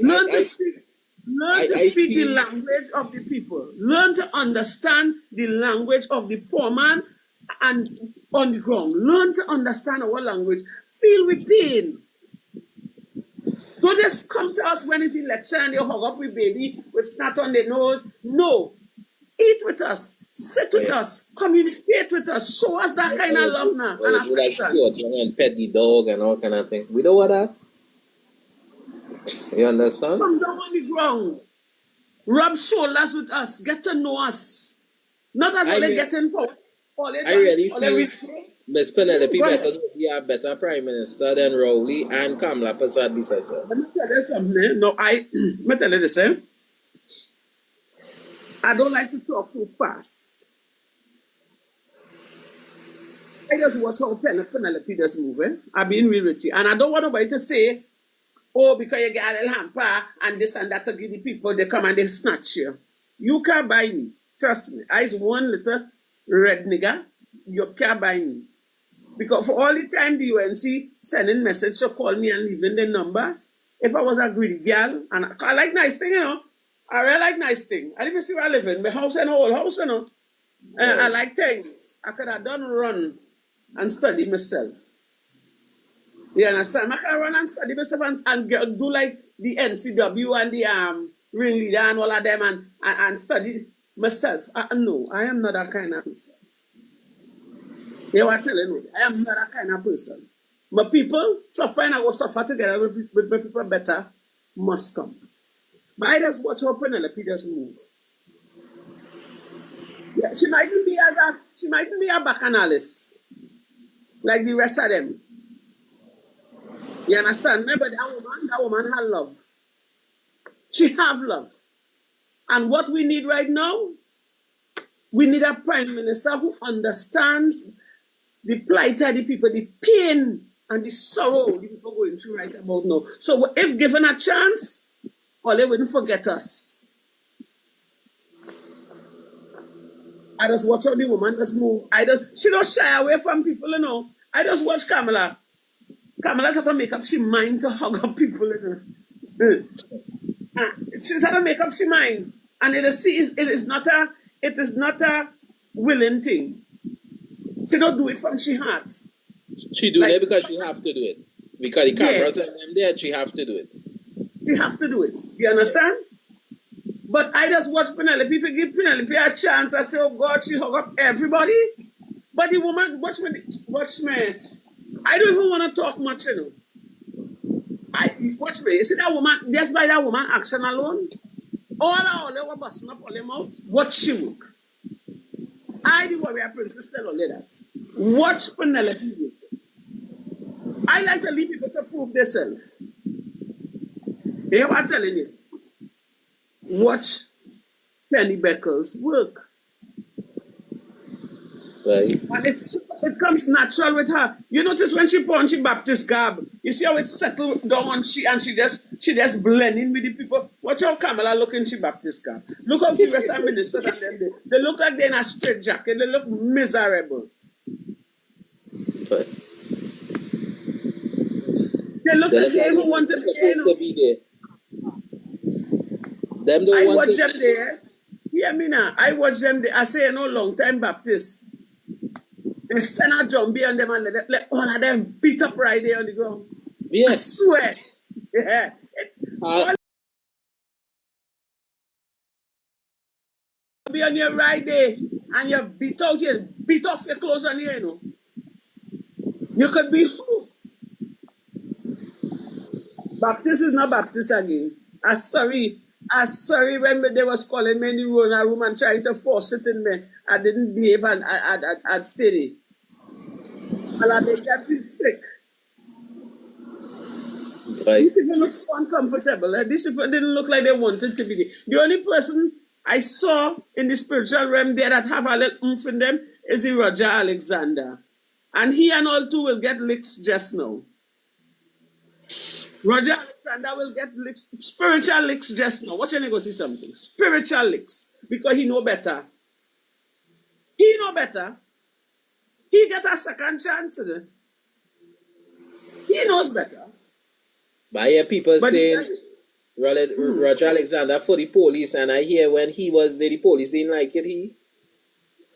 Learn to speak the language of the people. Learn to understand the language of the poor man and on the ground. Learn to understand our language. Feel with pain. Don't just come to us when it's election and you hug up with baby with snot on the nose. No. Eat with us. Sit with us. Communicate with us. Show us that kind of love now. And like and pet the dog and all kind of things. We don't want that. You understand? Come down on the ground. Rub shoulders with us. Get to know us. Not as they get in power. I really feel Miss Penelope because we are better Prime Minister than Rowley and Kamala Prasad Bisasa. Let me tell you something. No, let me tell you this. I don't like to talk too fast. I just watch how Penelope does move. I've been real with you. And I don't want nobody to say, oh, because you get a little hamper and this and that to give the people, they come and they snatch you. You can't buy me. Trust me. I is one little red nigga. You can't buy me. Because for all the time the UNC sending message to call me and leaving the number, if I was a greedy girl, and I like nice thing, I really like nice thing. I didn't see where I live in. My house and whole house, I like things. I could have done run and study myself. You understand? I can run and study myself and do like the NCW and the ringleader and all of them and study myself. No, I am not that kind of person. You are telling me, I am not that kind of person. But people suffer and I will suffer together with my people better must come. But I just watch how Penelope just move. Yeah, she mightn't be a bacchanalist like the rest of them. You understand? Remember that woman had love. She have love. And what we need right now We need a prime minister who understands the plight of the people, the pain and the sorrow the people going through right about now. So if given a chance, or they wouldn't forget us. I just watch how the woman just move. She don't shy away from people, you know. I just watch Kamala. Kamala had to make up she mind to hug up people, you know. She's had to make up she mind. And it is not a willing thing. She don't do it from she heart. She do it because she have to do it. Because the cameras and them there, she have to do it. She have to do it. You understand? But I just watch Penelope. If you give Penelope a chance, I say, oh God, she hug up everybody. But the woman, watch me. I don't even want to talk much, you know. Watch me. You see that woman, just by that woman action alone, all they were busting up all them out. Watch she work. I, the warrior princess, tell only that. Watch Penelope work. I like to leave people to prove themselves. You know what I'm telling you? Watch Penny Beckles work. Right. And it comes natural with her. You notice when she put on she Baptist garb, you see how it settled down on she just blending with the people. Watch how Kamala look in she Baptist garb. Look how the rest of ministers and them they look like they're in a straight jacket. They look miserable. Right. They look like they even want to be there. Them don't I want watch to... them there. Hear me now. I watch them there. I say, you know, long time Baptist. They send a zombie on them and let all of them beat up right there on the ground. Yeah. I swear. Yeah. All be on your right there and you beat out here, beat off your clothes on here, you know. You could be Baptist is not Baptist again. I'm sorry when they was calling me in the room and trying to force it in me. I didn't behave and I'd steady. And I make that feel sick. Right. These people look so uncomfortable. These people didn't look like they wanted to be there. The only person I saw in the spiritual realm there that have a little oomph in them is the Roger Alexander. And he and all two will get licks just now. Roger Alexander will get licks, spiritual licks just now. Watch and go see something. Spiritual licks. Because he know better. He know better. He get a second chance. He knows better. But I hear people saying Roger Alexander for the police, and I hear when he was there, the police didn't like it.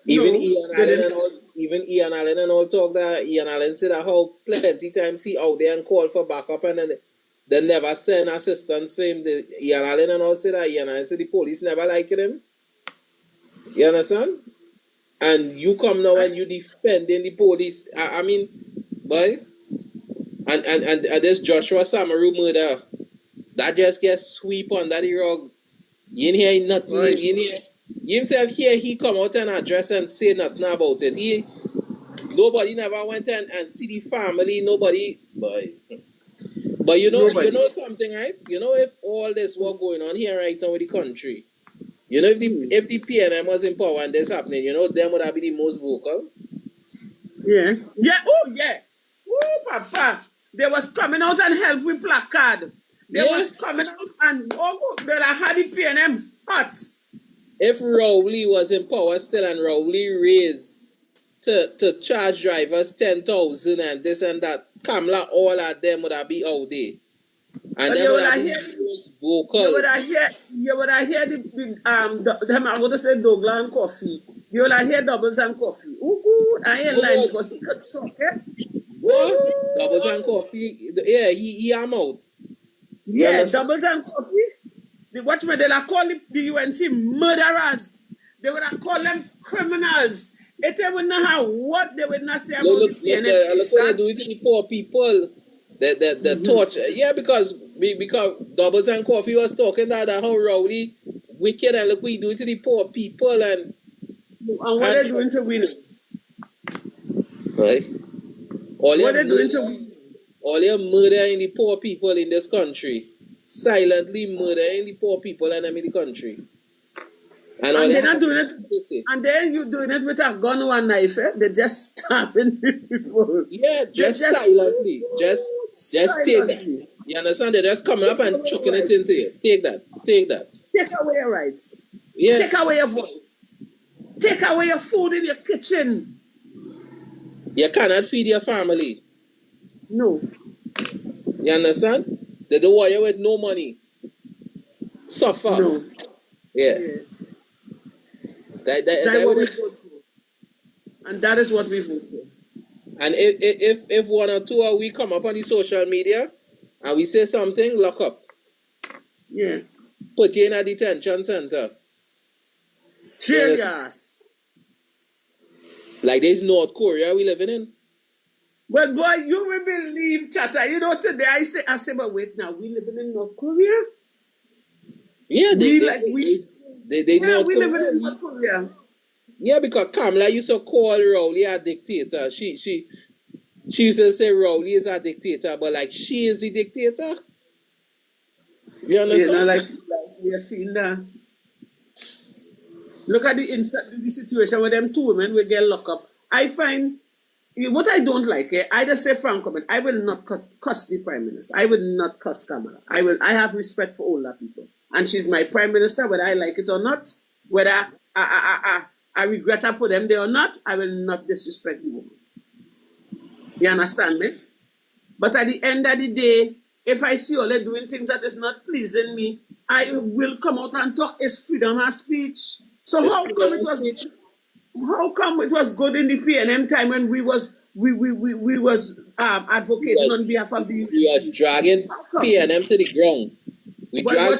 Even Ian Allen and all talk that Ian Allen said that how plenty times he out there and call for backup and then they never send assistance for him. Ian Allen and all said that Ian Allen said the police never liked him. You understand? And you come now and you defending the police. I mean, boy. And this Joshua Samaru murder, that just gets sweep under the rug. You ain't hear nothing. Right. You ain't hear. You himself here, he come out and address and say nothing about it. Nobody never went and see the family. Nobody, but you know something, right? You know, if all this was going on here right now with the country, you know, if the PNM was in power and this happening, you know, them would have been the most vocal. Yeah. Yeah. Oh, yeah. Oh, Papa. They was coming out and help with placard. They was coming out and they had the PNM hot. If Rowley was in power still and Rowley raised to charge drivers 10,000 and this and that, Kamala, all of them would have been out there. And they would have been the most vocal. You would have heard them, I'm going to say Douglas and Coffee. You would have heard Doubles and Coffee. Ooh, I ain't lying because he could talk, What? Doubles and Coffee, yeah, he am out. Yeah, Doubles and Coffee. Watch me, they like call the UNC murderers. They would have called them criminals. If they would not have what they would not say about look what they do to the poor people. The torture. Yeah, because Doubles and Coffee was talking that how Rowley wicked and look what he doing to the poor people and what they're doing to win. Right. All they're doing to win. All your murdering the poor people in this country. Silently murdering the poor people and them in the country. And they're not doing it. And then you're doing it with a gun or a knife. They're just stabbing people. Yeah, just silently. Just take that. You understand? They're just coming up and chucking it into you. Take that. Take away your rights. Yeah. Take away your voice. Take away your food in your kitchen. You cannot feed your family. No. You understand? They don't want you with no money. Suffer. No. Yeah. That what we vote for. And that is what we vote for. And if one or two of we come up on the social media and we say something, lock up. Yeah. Put you in a detention center. Serious. Like there's North Korea we living in. Well, boy, you will believe, Chata. You know, today I say, but wait now, we living in North Korea? Yeah, we North living in North Korea. Yeah, because Kamala used to call Rowley a dictator. She used to say Rowley is a dictator, but like she is the dictator. You understand? Yeah, like we are seeing that. Look at the situation where them two women will get locked up. I find what I don't like. I just say frank comment. I will not cuss the Prime Minister. I will not cuss Kamala. I have respect for older people, and she's my Prime Minister, whether I like it or not. Whether I regret I put them there or not, I will not disrespect the woman. You understand me? But at the end of the day, if I see Ole doing things that is not pleasing me, I will come out and talk. It's freedom of speech. So how come it was good in the PNM time when we was advocating on behalf of the... We are dragging PNM to the ground. We drag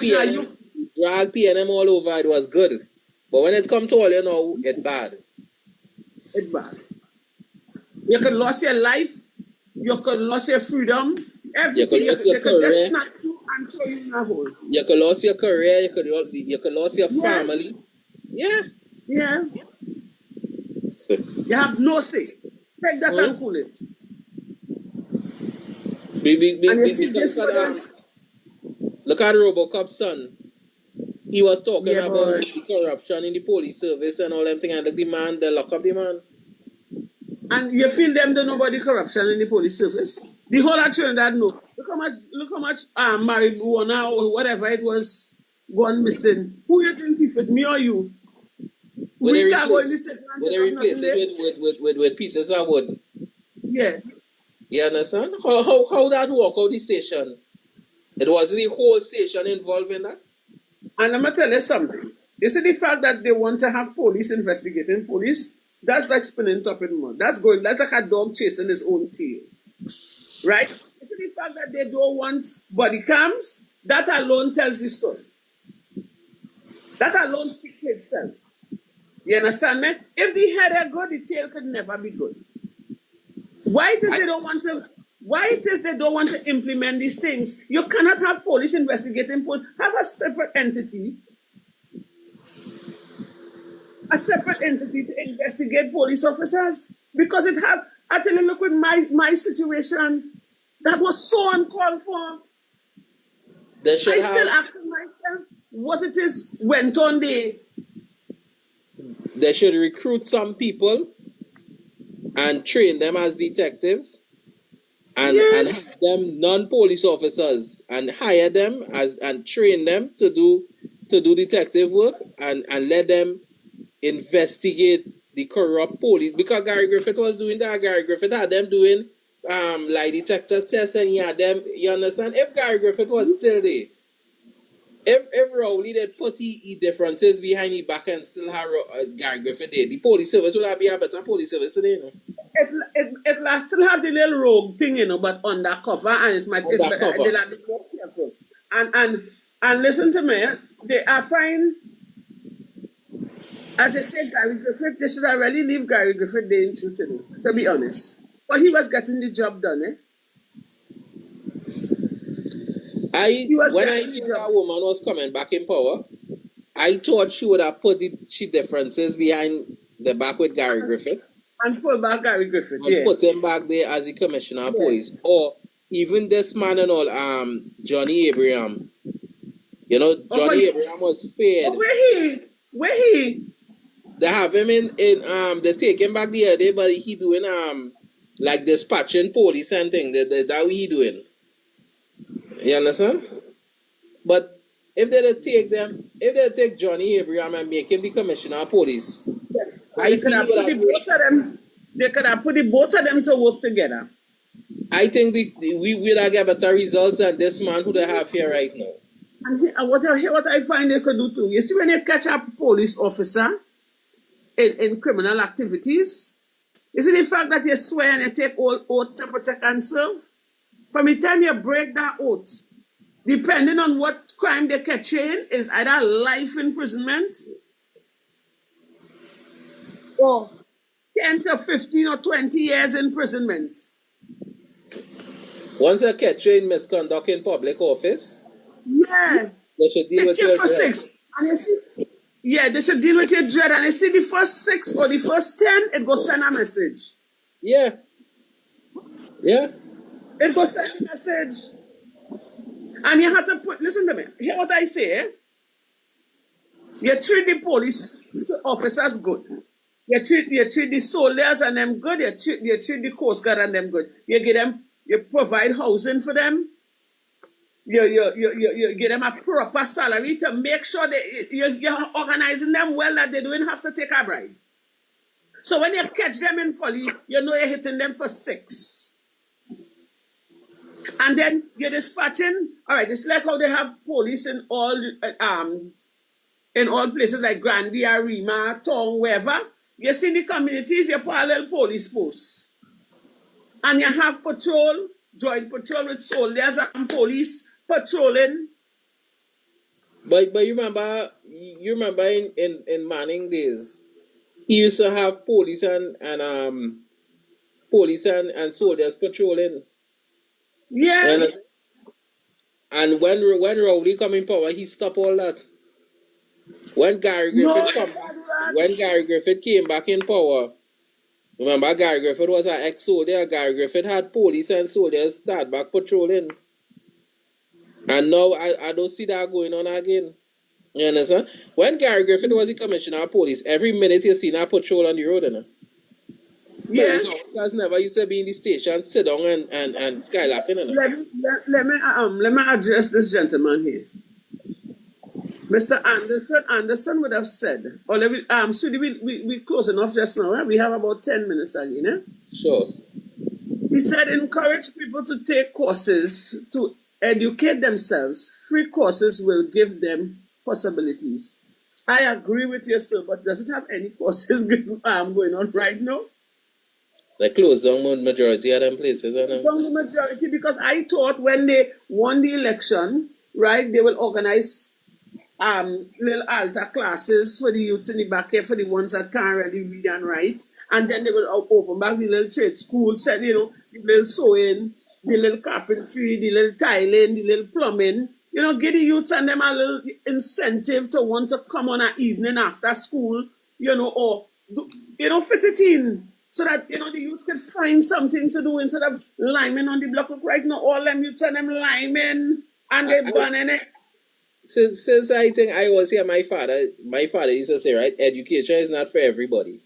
PNM all over. It was good. But when it comes to all, it's bad. It's bad. You could lose your life. You could lose your freedom. Everything. You could just snap you and throw you in a hole. You could lose your career. You could lose your family. Yeah. Yeah. You have no say. Take that and cool it. And you see this look at Robocop's son. He was talking about the corruption in the police service and all them things, and they lock up the man. And you feel them don't know about the corruption in the police service? The whole of Trinidad know. Look how much marijuana or whatever it was gone missing. Who you think if it, me or you? Would they replace it with pieces of wood? Yeah. You understand? How that work out the station? It was the whole station involved in that? And I'm going to tell you something. You see the fact that they want to have police investigating police, that's like spinning top in mud. That's like a dog chasing his own tail. Right? You see the fact that they don't want body cams, that alone tells the story. That alone speaks for itself. You understand me? If the head are good, the tail could never be good. Why it is they don't want to implement these things? You cannot have police investigating police. Have a separate entity to investigate police officers. Because I tell you, look with my situation, that was so uncalled for. Still asking myself what it is went on there. They should recruit some people and train them as detectives and have them non-police officers and hire them and train them to do detective work and let them investigate the corrupt police. Because Gary Griffith was doing that. Gary Griffith had them doing lie detector tests and you understand? If Gary Griffith was still there, if Rowley did put the differences behind the back and still have Gary Griffith there, the police service would have been a better police service today, It still have the little rogue thing, but undercover, and it might they'll have to be more careful. And listen to me, they are fine. As I said, Gary Griffith, they should have really leave Gary Griffith there in truth, to be honest. But he was getting the job done, When I knew that woman was coming back in power, I thought she would have put the differences behind the back with Gary Griffith. And pull back Gary Griffith, and put him back there as the commissioner of police. Or even this man and all, Johnny Abraham. Johnny Abraham was feared. Where he? They have him in they take him back the other day, but he doing like dispatching police and thing. That what he doing. You understand? But if they take Johnny Abraham and make him the commissioner of police, They could have put the both of them to work together. I think we will get better results than this man who they have here right now. And what I find they could do too. You see, when you catch a police officer in criminal activities, you see the fact that you swear and you take oath to protect and serve. From the time you break that oath, depending on what crime they catch in, is either life imprisonment or 10 to 15 or 20 years imprisonment. Once they catch you in misconduct in public office, yeah, they should deal with your for 6. And you see, yeah, they should deal with your dread. And you see the first 6 or the first 10, it goes send a message. Yeah. Yeah. It goes send a message. And you have to listen to me. Hear what I say. You treat the police officers good. You treat the soldiers and them good. You treat the Coast Guard and them good. You provide housing for them. You give them a proper salary to make sure that you're organizing them well, that they don't have to take a bribe. So when you catch them in folly, you know you're hitting them for 6. And then you're dispatching. All right, it's like how they have police in all places like Grandy, Arima, Tong, wherever. You see the communities, you parallel police posts. And you have patrol, joint patrol with soldiers and police patrolling. But you remember in Manning days, he used to have police and soldiers patrolling. Yeah. And when Rowley come in power, he stopped all that. When Gary Griffith came back in power, remember Gary Griffith was an ex-soldier. Gary Griffith had police and soldiers start back patrolling. And now I don't see that going on again. You understand? When Gary Griffith was the commissioner of police, every minute you see a patrol on the road, you know? Yeah. Police officers never used to be in the station, sit down and skylacking. You know? Let me address this gentleman here. Mr. Anderson would have said, Sweetie, we close enough just now. We have about 10 minutes again. Eh? Sure. He said, encourage people to take courses to educate themselves. Free courses will give them possibilities. I agree with you, sir, but does it have any courses going on right now? They closed down the majority of them places. Down the majority, because I thought when they won the election, right, they will organize little altar classes for the youths in the back here, for the ones that can't really read and write. And then they will open back the little trade schools, and, the little sewing, the little carpentry, the little tiling, the little plumbing. Give the youths and them a little incentive to want to come on an evening after school, or, fit it in. So that, the youth can find something to do instead of liming on the block. Look, right now, all them youths and them liming and they burning it. Since I think I was here, my father used to say, right, education is not for everybody.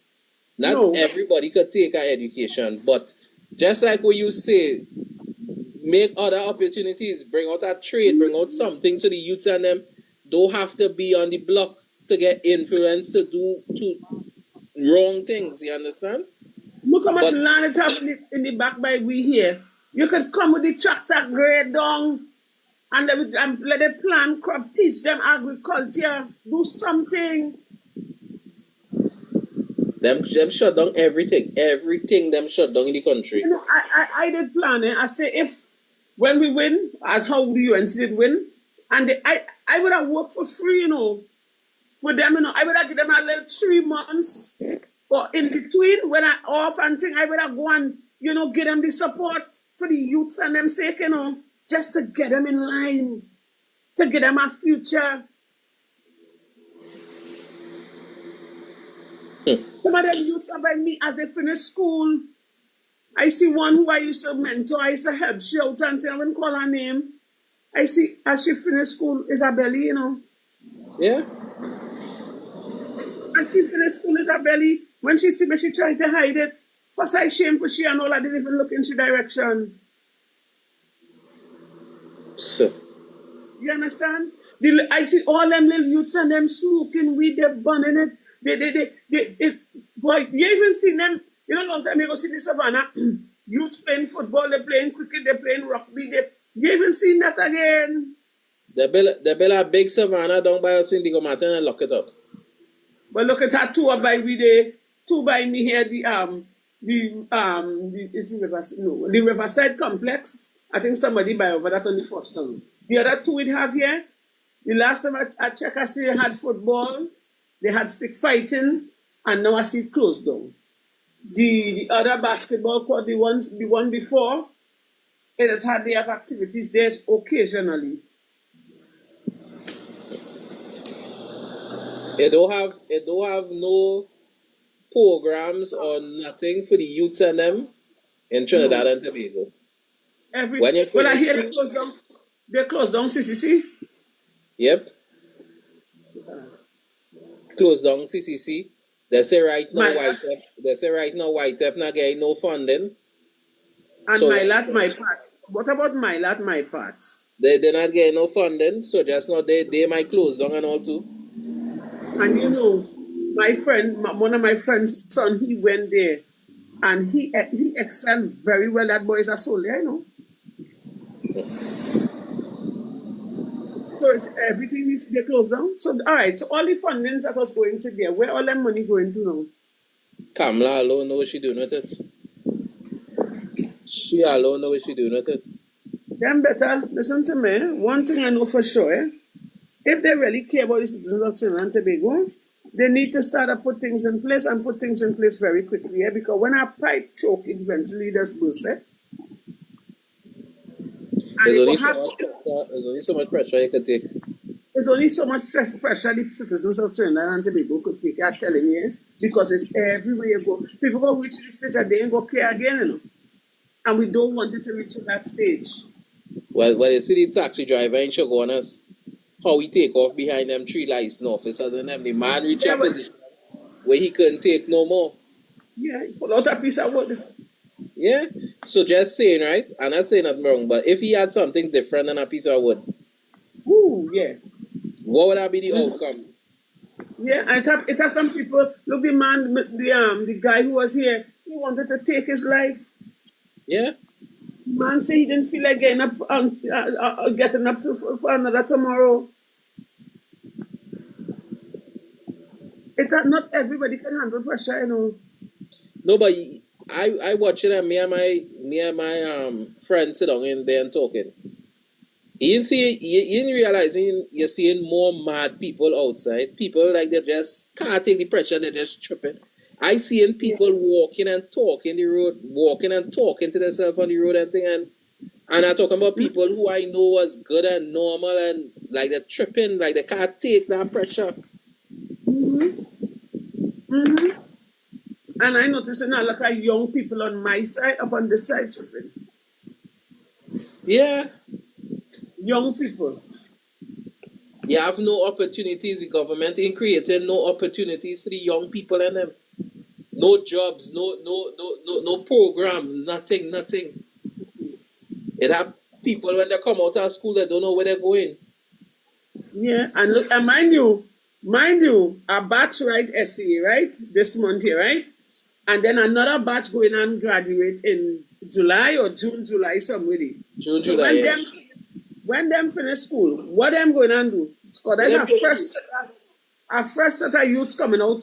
Not everybody could take an education, but just like what you say, make other opportunities, bring out a trade, bring out something so the youths and them don't have to be on the block to get influence to do wrong things, you understand? Look how much land it have in the back by we here. You could come with the tractor grade down and let them plant crop, teach them agriculture, do something. Them shut down everything. Everything them shut down in the country. I did plan it. I say when we win, as how the UNC did win, and I would have worked for free, for them, I would have given them a little 3 months. But in between, when I off and thing, I would have gone, give them the support for the youths and them sake, just to get them in line, to get them a future. Some of them youths are by me as they finish school. I see one who I used to mentor, I used to help she out and I wouldn't call her name. I see as she finished school, Isabelle, Yeah. And she finished school is her belly. When she see me, she tried to hide it. First I shame for she and all, I didn't even look in she direction. So. You understand? I see all them little youths and them smoking weed, they're burning it. Boy, you even see them, you know, long time ago, see the savannah, youth playing football, they're playing cricket, they're playing rugby, you even seen that again? They build a big savannah down by us in the mountain and lock it up. But look at that two by we there, two by me here, the Riverside complex. I think somebody buy over that on the first time. The other two we have here, the last time I checked, I see they had football, they had stick fighting, and now I see it closed down. The other basketball court, the one before, it has had they have activities there occasionally. It don't have no programs or nothing for the youths and them in Trinidad and Tobago. I hear they closed down CCC. Yep. Closed down CCC. They say right now White not getting no funding. And so, my part. What about my part? They're not getting no funding, so just now they might close down and all too. And you know, one of my friend's son, he went there and he excelled very well. That boy is a soldier, you know. So it's everything is they closed down. So all right, so all the fundings that was going to there, where all that money going to now? Kamala alone know what she doing with it. She alone know what she doing with it. Them better listen to me. One thing I know for sure, if they really care about the citizens of Trinidad and Tobago, they need to start to put things in place and put things in place very quickly. Yeah? Because when our pipe choke, eventually there's burst. There's only so much pressure you could take. There's only so much pressure the citizens of Trinidad and Tobago could take, I'm telling you, because it's everywhere you go. People go reach the stage and they ain't go care again, you know. And we don't want it to reach that stage. Well, you see the taxi driver in Shogunas, how he take off behind them 3 license officers and them. The man reach a position where he couldn't take no more. Yeah, he pull out a piece of wood. Yeah, so just saying, right? I'm not saying nothing wrong, but if he had something different than a piece of wood, yeah, what would that be the outcome? Yeah, it has some people. Look, the man, the guy who was here, he wanted to take his life. Yeah. The man said he didn't feel like getting up for another tomorrow. It's not everybody can handle pressure, you know. No, but I watching and me and my friend sit down in there and talking. You didn't realize you're seeing more mad people outside. People like they just can't take the pressure, they're just tripping. I seen people walking and talking the road, walking and talking to themselves on the road and thing, and I'm talking about people who I know was good and normal and like they're tripping, like they can't take that pressure. And I noticed a lot of young people on my side, up on this side tripping. Yeah. Young people. You have no opportunities. The government ain't creating no opportunities for the young people and them. No jobs, no program, nothing. It have people when they come out of school, they don't know where they're going. Yeah, and look, and mind you, a batch write essay, right? This month here, right? And then another batch going and graduate in July or July, somewhere. July. When them finish school, what them going to do? Because there's a fresh set of youths coming out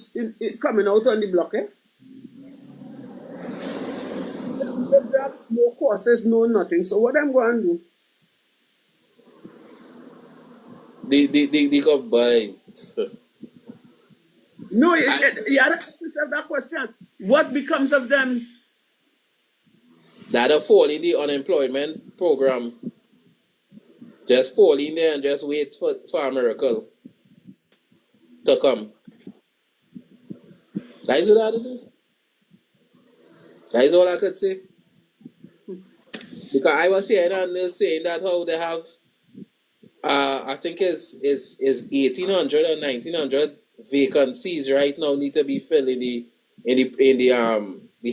on the block, eh? No jobs, no courses, no nothing. So what I'm going to do? They go by. No, you had to ask yourself that question. What becomes of them? That'll fall in the unemployment program. Just fall in there and just wait for a miracle to come. That is what I had to do. That is all I could say. Because I was saying that how they have, I think is 1,800 or 1,900 vacancies right now need to be filled in the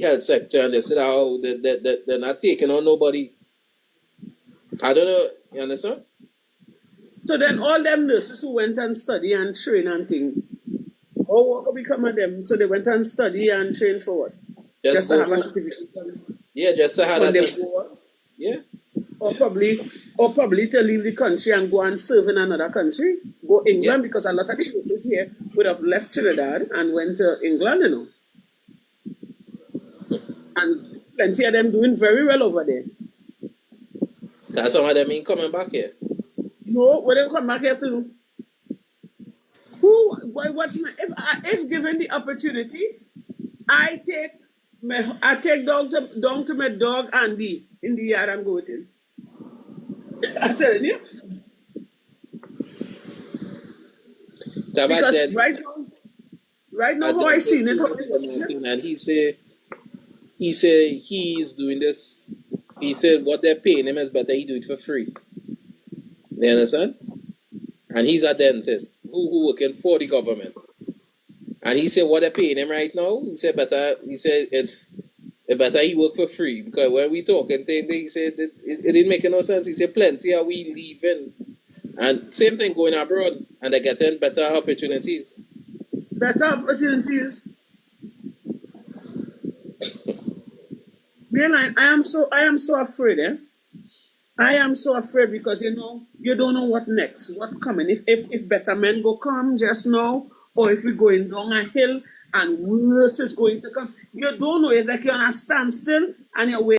health sector, and they said, oh, they're not taking on nobody. I don't know. You understand? So then all them nurses who went and study and train and thing, what could become of them? So they went and study and train for what? Just to have a certificate. Yeah, just to have that. Yeah. Or probably to leave the country and go and serve in another country. Go England, because a lot of the nurses here would have left Trinidad and went to England, you know. And plenty of them doing very well over there. That's some of them ain't coming back here. No, what they come back here to do? If given the opportunity, I take down to my dog Andy in the yard and go with him. I'm telling you. Because right now how I seen it, and he said he's doing this. He said what they're paying him is better he do it for free. You understand? And he's a dentist who working for the government. And he said what they're paying him right now, he said it's better he work for free. Because when we talking, he said it didn't make no sense. He said plenty are we leaving. And same thing going abroad, and they're getting better opportunities. Better opportunities. Realize, I am so afraid, eh? I am so afraid because you don't know what next, what coming. If better men go come just now, or if we're going down a hill and worse is going to come. You don't know. It's like you're on a standstill and you're waiting.